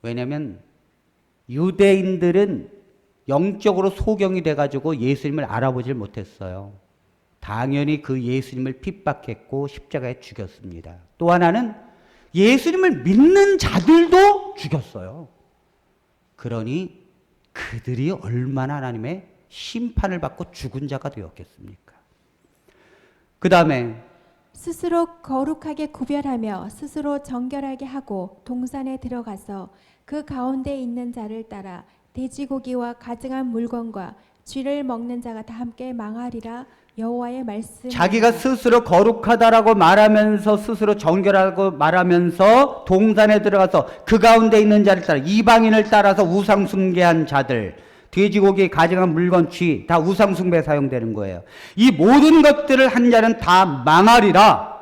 A: 왜냐하면 유대인들은 영적으로 소경이 돼가지고 예수님을 알아보질 못했어요. 당연히 그 예수님을 핍박했고 십자가에 죽였습니다. 또 하나는 예수님을 믿는 자들도 죽였어요. 그러니 그들이 얼마나 하나님의 심판을 받고 죽은 자가 되었겠습니까? 그 다음에
B: 스스로 거룩하게 구별하며 스스로 정결하게 하고 동산에 들어가서 그 가운데 있는 자를 따라 돼지고기와 가증한 물건과 쥐를 먹는 자가 다 함께 망하리라. 여호와의 말씀.
A: 자기가 스스로 거룩하다라고 말하면서 스스로 정결하고 말하면서 동산에 들어가서 그 가운데 있는 자를 따라 이방인을 따라서 우상 숭배한 자들, 돼지고기, 가증한 물건, 쥐 다 우상 숭배에 사용되는 거예요. 이 모든 것들을 한 자는 다 망하리라.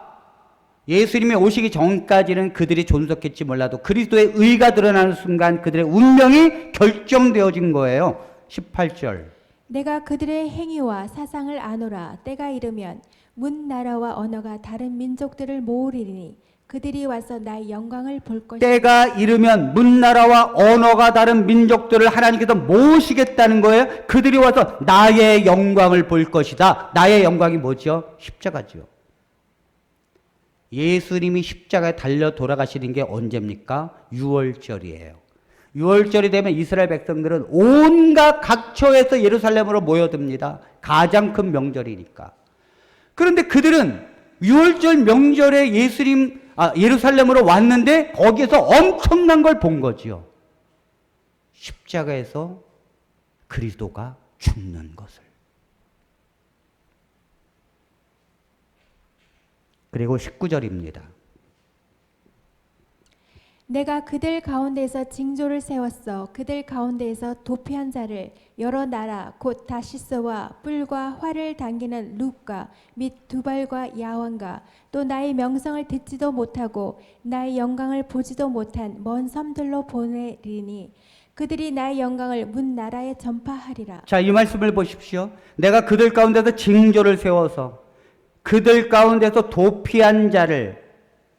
A: 예수님이 오시기 전까지는 그들이 존속했지 몰라도 그리스도의 의가 드러나는 순간 그들의 운명이 결정되어진 거예요. 18절.
B: 내가 그들의 행위와 사상을 아노라. 때가 이르면 문 나라와 언어가 다른 민족들을 모으리니 그들이 와서 나의 영광을 볼 것이다.
A: 때가 이르면 문나라와 언어가 다른 민족들을 하나님께서 모으시겠다는 거예요. 그들이 와서 나의 영광을 볼 것이다. 나의 영광이 뭐죠? 십자가죠. 예수님이 십자가에 달려 돌아가시는 게 언제입니까? 6월절이에요. 6월절이 되면 이스라엘 백성들은 온갖 각처에서 예루살렘으로 모여듭니다. 가장 큰 명절이니까. 그런데 그들은 6월절 명절에 예루살렘으로 왔는데 거기에서 엄청난 걸 본 거지요. 십자가에서 그리스도가 죽는 것을. 그리고 19절입니다.
B: 내가 그들 가운데에서 징조를 세웠어. 그들 가운데에서 도피한 자를 여러 나라 곧 다시스와 뿔과 활을 당기는 룻과 및 두발과 야왕과 또 나의 명성을 듣지도 못하고 나의 영광을 보지도 못한 먼 섬들로 보내리니 그들이 나의 영광을 문 나라에 전파하리라.
A: 자, 이 말씀을 보십시오. 내가 그들 가운데서 징조를 세워서 그들 가운데서 도피한 자를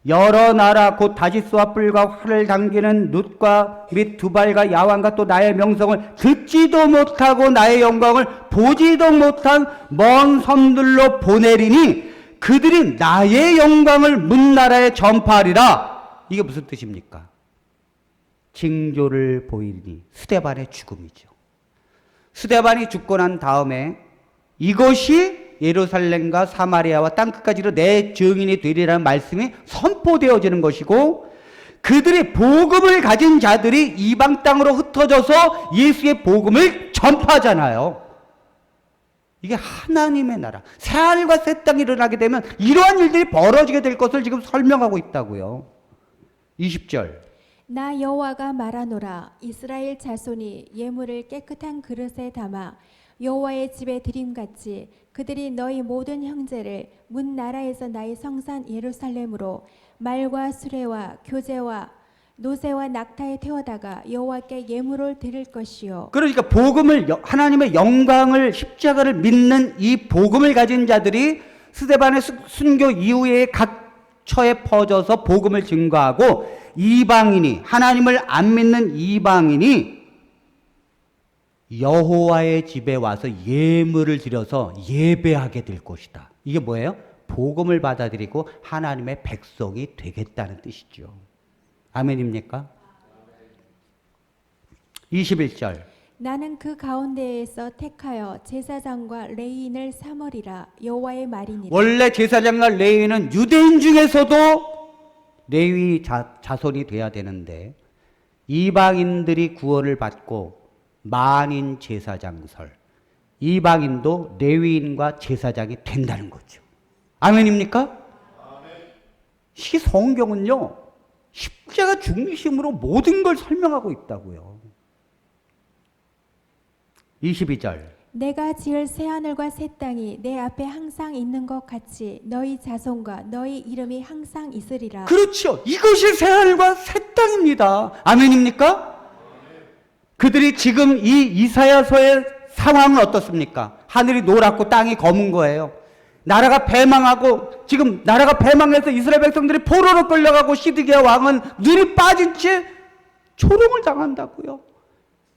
A: 여러 나라 곧 다시스와 뿔과 활을 당기는 룻과 및 두발과 야왕과 또 나의 명성을 듣지도 못하고 나의 영광을 보지도 못한 먼 섬들로 보내리니 그들이 나의 영광을 문 나라에 전파하리라. 이게 무슨 뜻입니까? 징조를 보이니 스데반의 죽음이죠. 스데반이 죽고 난 다음에 이것이 예루살렘과 사마리아와 땅끝까지로 내 증인이 되리라는 말씀이 선포되어지는 것이고 그들의 복음을 가진 자들이 이방 땅으로 흩어져서 예수의 복음을 전파하잖아요. 이게 하나님의 나라, 새하늘과 새 땅이 일어나게 되면 이러한 일들이 벌어지게 될 것을 지금 설명하고 있다고요. 20절.
B: 나 여호와가 말하노라. 이스라엘 자손이 예물을 깨끗한 그릇에 담아 여호와의 집에 드림같이 그들이 너희 모든 형제를 문 나라에서 나의 성산 예루살렘으로 말과 수레와 교제와 노새와 낙타에 태워다가 여호와께 예물을 드릴 것이요.
A: 그러니까 하나님의 영광을 십자가를 믿는 이 복음을 가진 자들이 스데반의 순교 이후에 각처에 퍼져서 복음을 증거하고 이방인이 하나님을 안 믿는 이방인이 여호와의 집에 와서 예물을 드려서 예배하게 될 것이다. 이게 뭐예요? 복음을 받아들이고 하나님의 백성이 되겠다는 뜻이죠. 아멘입니까? 21절.
B: 나는 그 가운데에서 택하여 제사장과 레위인을 삼으리라. 여호와의 말이니라.
A: 원래 제사장과 레위인은 유대인 중에서도 레위 자손이 돼야 되는데 이방인들이 구원을 받고 만인 제사장설, 이방인도 레위인과 제사장이 된다는 거죠. 아멘입니까? 아멘. 이 성경은요, 십자가 중심으로 모든 걸 설명하고 있다고요. 22절.
B: 내가 지을 새하늘과 새 땅이 내 앞에 항상 있는 것 같이 너희 자손과 너희 이름이 항상 있으리라.
A: 그렇죠. 이것이 새하늘과 새 땅입니다. 아멘입니까? 그들이 지금 이 이사야서의 상황은 어떻습니까? 하늘이 노랗고 땅이 검은 거예요. 나라가 패망하고, 지금 나라가 패망해서 이스라엘 백성들이 포로로 끌려가고 시드기야 왕은 눈이 빠진 채 조롱을 당한다고요.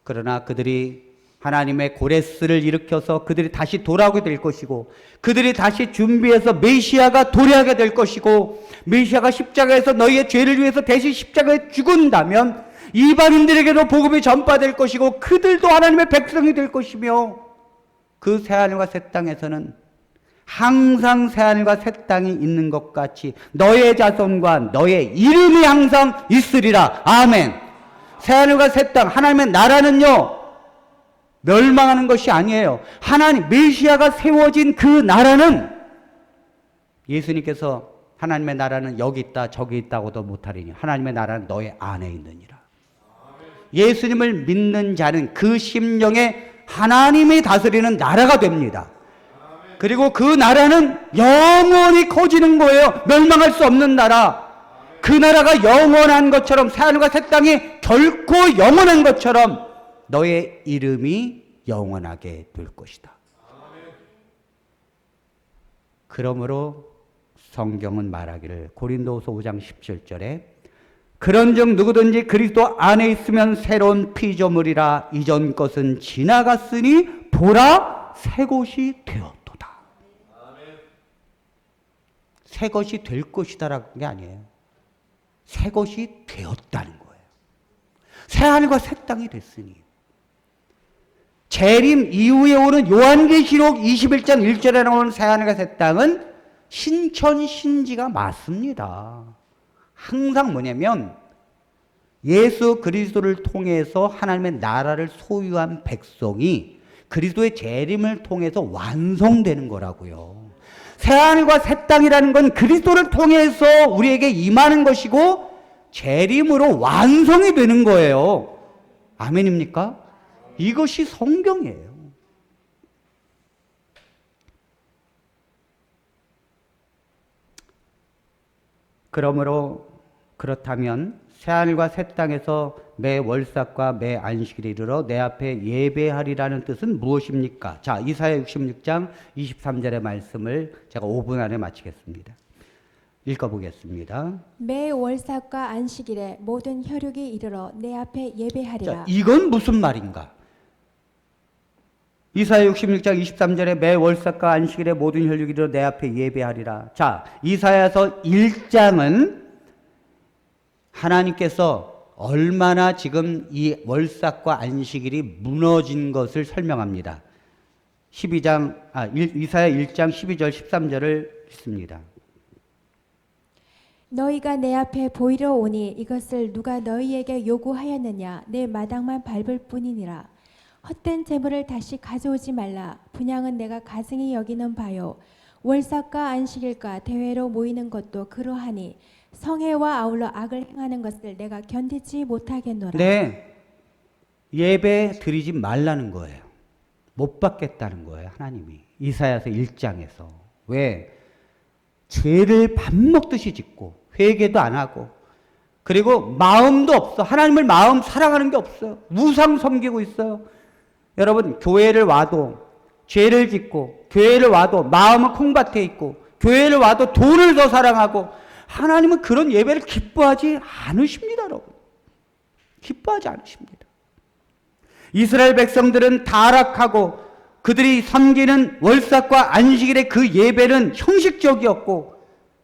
A: 그러나 그들이 하나님의 고레스를 일으켜서 그들이 다시 돌아오게 될 것이고, 그들이 다시 준비해서 메시아가 도래하게 될 것이고, 메시아가 십자가에서 너희의 죄를 위해서 대신 십자가에 죽은다면 이방인들에게도 복음이 전파될 것이고, 그들도 하나님의 백성이 될 것이며, 그 새하늘과 새 땅에서는 항상 새하늘과 새 땅이 있는 것 같이 너의 자손과 너의 이름이 항상 있으리라. 아멘. 새하늘과 새 땅, 하나님의 나라는요, 멸망하는 것이 아니에요. 하나님, 메시아가 세워진 그 나라는, 예수님께서 하나님의 나라는 여기 있다 저기 있다고도 못하리니 하나님의 나라는 너의 안에 있느니라. 예수님을 믿는 자는 그 심령에 하나님이 다스리는 나라가 됩니다. 그리고 그 나라는 영원히 커지는 거예요. 멸망할 수 없는 나라. 그 나라가 영원한 것처럼, 새하늘과 새 땅이 결코 영원한 것처럼 너의 이름이 영원하게 될 것이다. 그러므로 성경은 말하기를, 고린도후서 5장 17절에 그런즉 누구든지 그리스도 안에 있으면 새로운 피조물이라, 이전 것은 지나갔으니 보라 새 것이 되었도다. 새 것이 될 것이다라는 게 아니에요. 새 것이 되었다는 거예요. 새 하늘과 새 땅이 됐으니. 재림 이후에 오는 요한계시록 21장 1절에 나오는 새하늘과 새 땅은 신천신지가 맞습니다. 항상 뭐냐면 예수 그리스도를 통해서 하나님의 나라를 소유한 백성이 그리스도의 재림을 통해서 완성되는 거라고요. 새하늘과 새 땅이라는 건 그리스도를 통해서 우리에게 임하는 것이고 재림으로 완성이 되는 거예요. 아멘입니까? 이것이 성경이에요. 그러므로 그렇다면 새하늘과 새 땅에서 매 월삭과 매 안식일에 이르러 내 앞에 예배하리라는 뜻은 무엇입니까? 자, 이사야 66장 23절의 말씀을 제가 5분 안에 마치겠습니다. 읽어보겠습니다.
B: 매 월삭과 안식일에 모든 혈육이 이르러 내 앞에 예배하리라.
A: 자, 이건 무슨 말인가? 이사야 66장 23절에 매 월삭과 안식일에 모든 혈육이 이르러 내 앞에 예배하리라. 자, 이사야서 1장은 하나님께서 얼마나 지금 이 월삭과 안식일이 무너진 것을 설명합니다. 이사야 1장 12절 13절을 읽습니다.
B: 너희가 내 앞에 보이러 오니 이것을 누가 너희에게 요구하였느냐? 내 마당만 밟을 뿐이니라. 헛된 재물을 다시 가져오지 말라. 분향은 내가 가증히 여기는 바요. 월삭과 안식일과 대회로 모이는 것도 그러하니 성회와 아울러 악을 행하는 것을 내가 견디지 못하겠노라.
A: 네, 예배 드리지 말라는 거예요. 못 받겠다는 거예요, 하나님이. 이사야서 1장에서. 왜? 죄를 밥 먹듯이 짓고 회개도 안 하고, 그리고 마음도 없어. 하나님을 마음 사랑하는 게 없어요. 우상 섬기고 있어요. 여러분, 교회를 와도 죄를 짓고, 교회를 와도 마음은 콩밭에 있고, 교회를 와도 돈을 더 사랑하고, 하나님은 그런 예배를 기뻐하지 않으십니다, 여러분. 기뻐하지 않으십니다. 이스라엘 백성들은 타락하고 그들이 섬기는 월삭과 안식일의 그 예배는 형식적이었고,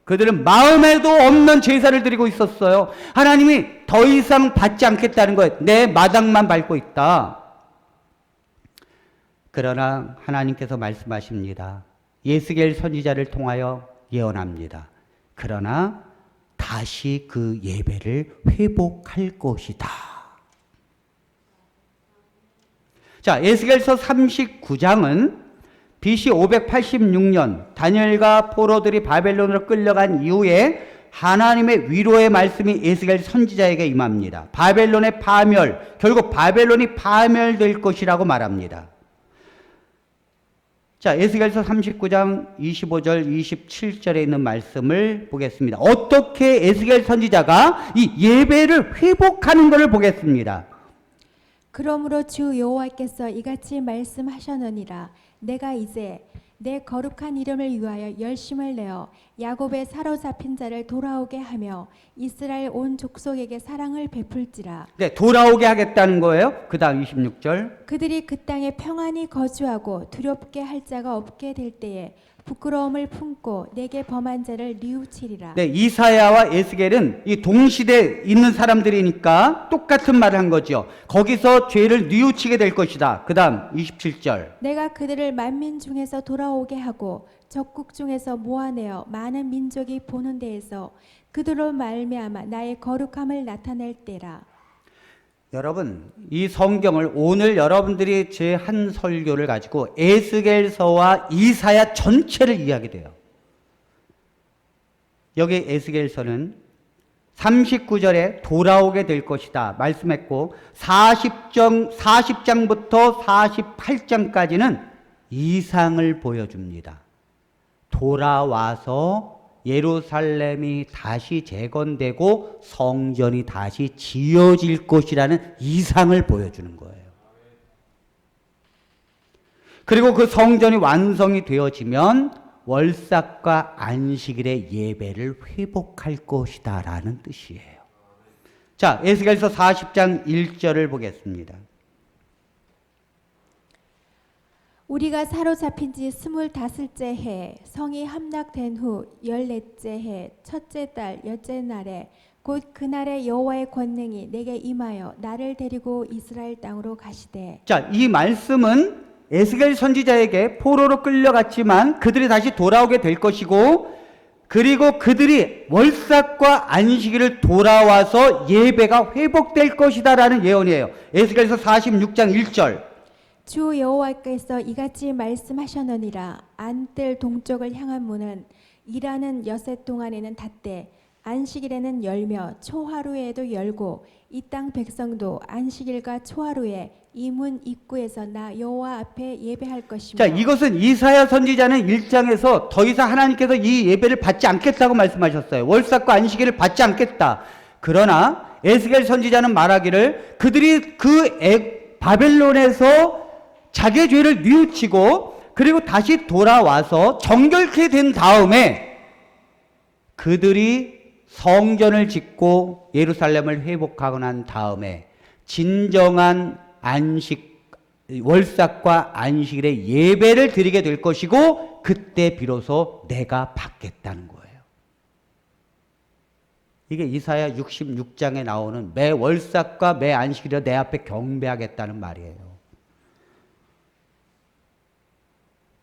A: 그들은 마음에도 없는 제사를 드리고 있었어요. 하나님이 더 이상 받지 않겠다는 거예요. 내 마당만 밟고 있다. 그러나 하나님께서 말씀하십니다. 예스겔 선지자를 통하여 예언합니다. 그러나 다시 그 예배를 회복할 것이다. 자, 에스겔서 39장은 BC 586년 다니엘과 포로들이 바벨론으로 끌려간 이후에 하나님의 위로의 말씀이 에스겔 선지자에게 임합니다. 바벨론의 파멸, 결국 바벨론이 파멸될 것이라고 말합니다. 자, 에스겔서 39장 25절 27절에 있는 말씀을 보겠습니다. 어떻게 에스겔 선지자가 이 예배를 회복하는 것을 보겠습니다.
B: 그러므로 주 여호와께서 이같이 말씀하셨느니라. 내가 이제 내 거룩한 이름을 위하여 열심을 내어 야곱의 사로잡힌 자를 돌아오게 하며 이스라엘 온 족속에게 사랑을 베풀지라.
A: 네, 돌아오게 하겠다는 거예요. 그 다음 26절.
B: 그들이 그 땅에 평안히 거주하고 두렵게 할 자가 없게 될 때에 부끄러움을 품고 내게 범한 자를 뉘우치리라.
A: 네, 이사야와 에스겔은 이 동시대에 있는 사람들이니까 똑같은 말을 한 거죠. 거기서 죄를 뉘우치게 될 것이다. 그 다음 27절.
B: 내가 그들을 만민 중에서 돌아오게 하고 적국 중에서 모아내어 많은 민족이 보는 데에서 그들로 말미암아 나의 거룩함을 나타낼 때라.
A: 여러분, 이 성경을 오늘 여러분들이 제 한 설교를 가지고 에스겔서와 이사야 전체를 이해하게 돼요. 여기 에스겔서는 39절에 돌아오게 될 것이다 말씀했고 40장부터 48장까지는 이상을 보여줍니다. 돌아와서 예루살렘이 다시 재건되고 성전이 다시 지어질 것이라는 이상을 보여주는 거예요. 그리고 그 성전이 완성이 되어지면 월삭과 안식일의 예배를 회복할 것이다 라는 뜻이에요. 자, 에스겔서 40장 1절을 보겠습니다.
B: 우리가 사로잡힌 지 25째 해 성이 함락된 후 14째 해 첫째 달 여째 날에 곧 그날에 여호와의 권능이 내게 임하여 나를 데리고 이스라엘 땅으로 가시되.
A: 자, 이 말씀은 에스겔 선지자에게 포로로 끌려갔지만 그들이 다시 돌아오게 될 것이고 그리고 그들이 월삭과 안식일을 돌아와서 예배가 회복될 것이다 라는 예언이에요. 에스겔서 46장 1절.
B: 주 여호와께서 이같이 말씀하셨느니라. 안뜰 동쪽을 향한 문은 일하는 여세 동안에는 닫되 안식일에는 열며 초하루에도 열고 이 땅 백성도 안식일과 초하루에 이 문 입구에서 나 여호와 앞에 예배할 것이며.
A: 자, 이것은 이사야 선지자는 1장에서 더 이상 하나님께서 이 예배를 받지 않겠다고 말씀하셨어요. 월삭과 안식일을 받지 않겠다. 그러나 에스겔 선지자는 말하기를 그들이 바벨론에서 자기의 죄를 뉘우치고 그리고 다시 돌아와서 정결케 된 다음에 그들이 성전을 짓고 예루살렘을 회복하고 난 다음에 진정한 월삭과 안식일의 예배를 드리게 될 것이고 그때 비로소 내가 받겠다는 거예요. 이게 이사야 66장에 나오는 매 월삭과 매 안식일에 내 앞에 경배하겠다는 말이에요.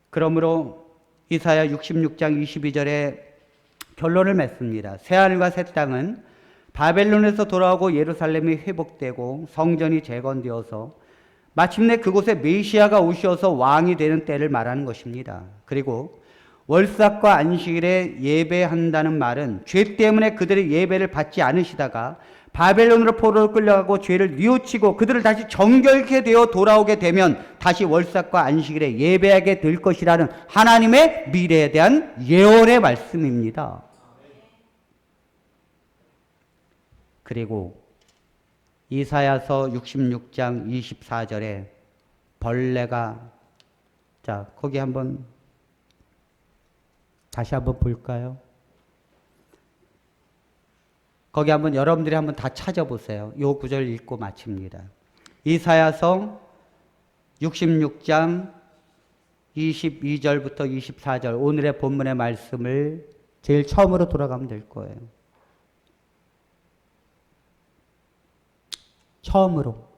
A: 그러므로 이사야 66장 22절에 결론을 맺습니다. 새하늘과 새 땅은 바벨론에서 돌아오고 예루살렘이 회복되고 성전이 재건되어서 마침내 그곳에 메시아가 오셔서 왕이 되는 때를 말하는 것입니다. 그리고 월삭과 안식일에 예배한다는 말은 죄 때문에 그들의 예배를 받지 않으시다가 바벨론으로 포로로 끌려가고 죄를 뉘우치고 그들을 다시 정결케 되어 돌아오게 되면 다시 월삭과 안식일에 예배하게 될 것이라는 하나님의 미래에 대한 예언의 말씀입니다. 그리고 이사야서 66장 24절에 벌레가, 자, 거기 다시 한번 볼까요? 거기 여러분들이 다 찾아보세요. 요 구절 읽고 마칩니다. 이사야서 66장 22절부터 24절 오늘의 본문의 말씀을 제일 처음으로 돌아가면 될 거예요. 처음으로.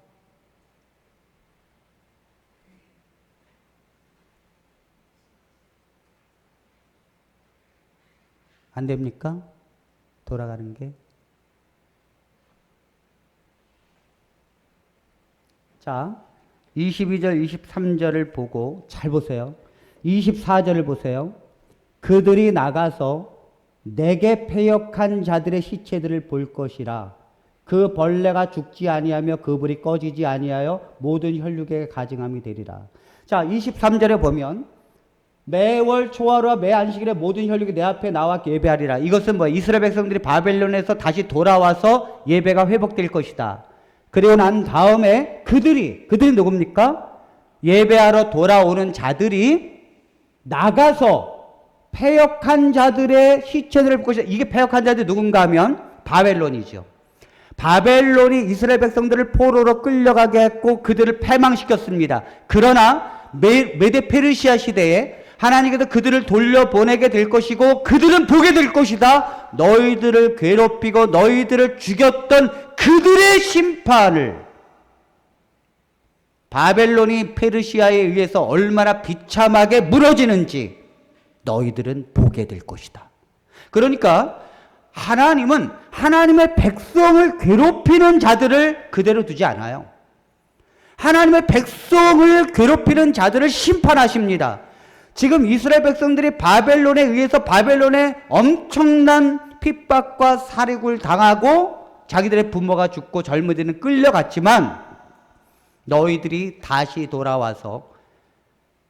A: 안 됩니까? 돌아가는 게. 자, 22절, 23절을 보고 잘 보세요. 24절을 보세요. 그들이 나가서 내게 패역한 자들의 시체들을 볼 것이라. 그 벌레가 죽지 아니하며 그 불이 꺼지지 아니하여 모든 혈육에 가증함이 되리라. 자, 23절에 보면 매월 초하루와 매 안식일에 모든 혈육이 내 앞에 나와 예배하리라. 이것은 뭐 이스라엘 백성들이 바벨론에서 다시 돌아와서 예배가 회복될 것이다. 그리고 난 다음에 그들이 누굽니까? 예배하러 돌아오는 자들이 나가서 패역한 자들의 시체들을 볼 것이다. 이게 패역한 자들이 누군가 하면 바벨론이죠. 바벨론이 이스라엘 백성들을 포로로 끌려가게 했고 그들을 패망시켰습니다. 그러나 메데 페르시아 시대에 하나님께서 그들을 돌려보내게 될 것이고 그들은 보게 될 것이다. 너희들을 괴롭히고 너희들을 죽였던 그들의 심판을 바벨론이 페르시아에 의해서 얼마나 비참하게 무너지는지 너희들은 보게 될 것이다. 그러니까 하나님은 하나님의 백성을 괴롭히는 자들을 그대로 두지 않아요. 하나님의 백성을 괴롭히는 자들을 심판하십니다. 지금 이스라엘 백성들이 바벨론에 의해서 바벨론에 엄청난 핍박과 살육을 당하고 자기들의 부모가 죽고 젊은이들은 끌려갔지만 너희들이 다시 돌아와서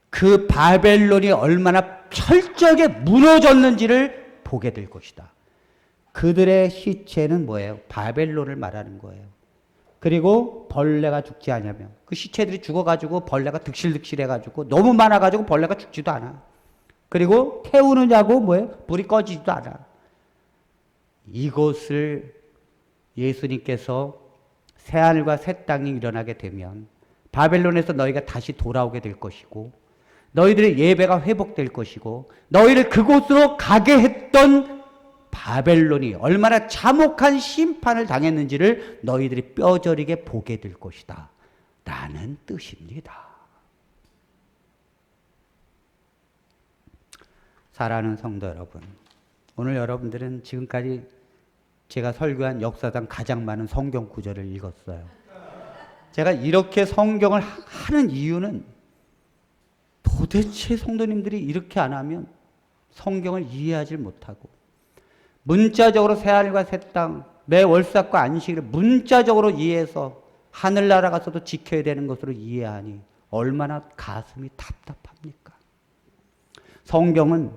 A: 그 바벨론이 얼마나 철저하게 무너졌는지를 보게 될 것이다. 그들의 시체는 뭐예요? 바벨론을 말하는 거예요. 그리고 벌레가 죽지 않으며 그 시체들이 죽어가지고 벌레가 득실득실해가지고 너무 많아가지고 벌레가 죽지도 않아. 그리고 태우느냐고 뭐예요? 불이 꺼지지도 않아. 이것을 예수님께서 새하늘과 새 땅이 일어나게 되면 바벨론에서 너희가 다시 돌아오게 될 것이고 너희들의 예배가 회복될 것이고 너희를 그곳으로 가게 했던 바벨론이 얼마나 참혹한 심판을 당했는지를 너희들이 뼈저리게 보게 될 것이다 라는 뜻입니다. 사랑하는 성도 여러분, 오늘 여러분들은 지금까지 제가 설교한 역사상 가장 많은 성경 구절을 읽었어요. 제가 이렇게 성경을 하는 이유는 도대체 성도님들이 이렇게 안 하면 성경을 이해하지 못하고 문자적으로 새하늘과 새 땅, 매 월삭과 안식일을 문자적으로 이해해서 하늘나라 가서도 지켜야 되는 것으로 이해하니 얼마나 가슴이 답답합니까? 성경은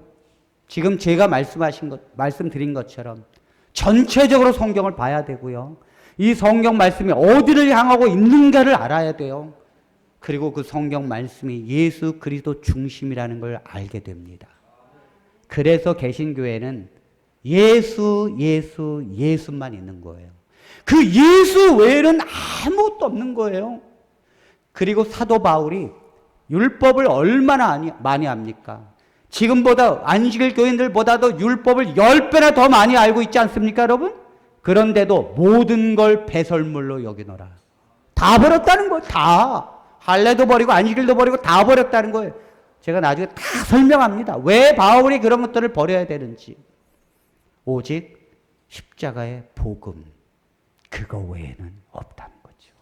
A: 지금 제가 말씀드린 것처럼 전체적으로 성경을 봐야 되고요. 이 성경 말씀이 어디를 향하고 있는가를 알아야 돼요. 그리고 그 성경 말씀이 예수 그리스도 중심이라는 걸 알게 됩니다. 그래서 개신교회는 예수만 있는 거예요. 그 예수 외에는 아무것도 없는 거예요. 그리고 사도 바울이 율법을 얼마나 많이 합니까? 지금보다 안식일 교인들보다도 율법을 10배나 더 많이 알고 있지 않습니까, 여러분? 그런데도 모든 걸 배설물로 여기노라. 다 버렸다는 거예요. 다. 할례도 버리고 안식일도 버리고 다 버렸다는 거예요. 제가 나중에 다 설명합니다. 왜 바울이 그런 것들을 버려야 되는지. 오직 십자가의 복음, 그거 외에는 없다는 거죠.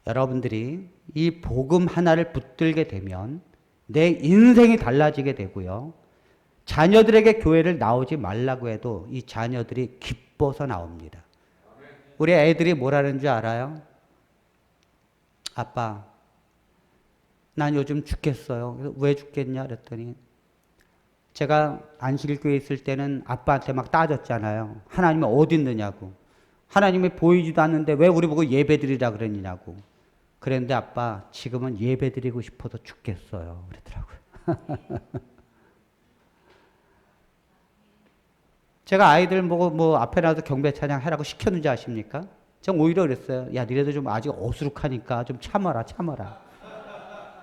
A: 여러분들이 이 복음 하나를 붙들게 되면 내 인생이 달라지게 되고요. 자녀들에게 교회를 나오지 말라고 해도 이 자녀들이 기뻐서 나옵니다. 우리 애들이 뭐라는 줄 알아요? 아빠, 난 요즘 죽겠어요. 그래서 왜 죽겠냐 그랬더니 제가 안식일교회에 있을 때는 아빠한테 막 따졌잖아요. 하나님이 어디 있느냐고. 하나님이 보이지도 않는데 왜 우리 보고 예배드리라 그러느냐고. 그랬는데 아빠 지금은 예배드리고 싶어서 죽겠어요 그러더라고요. 제가 아이들 보고 뭐 앞에 나와서 경배 찬양 하라고 시켰는지 아십니까? 전 오히려 그랬어요. 야 니네들 좀 아직 어수룩하니까 좀 참아라.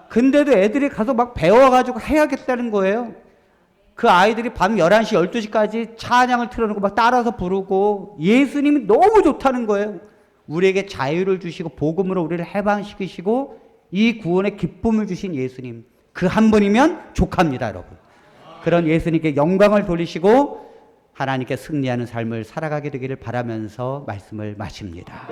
A: 근데도 애들이 가서 막 배워가지고 해야겠다는 거예요. 그 아이들이 밤 11시, 12시까지 찬양을 틀어놓고 막 따라서 부르고 예수님이 너무 좋다는 거예요. 우리에게 자유를 주시고 복음으로 우리를 해방시키시고 이 구원의 기쁨을 주신 예수님, 그 한 분이면 족합니다, 여러분. 그런 예수님께 영광을 돌리시고 하나님께 승리하는 삶을 살아가게 되기를 바라면서 말씀을 마칩니다.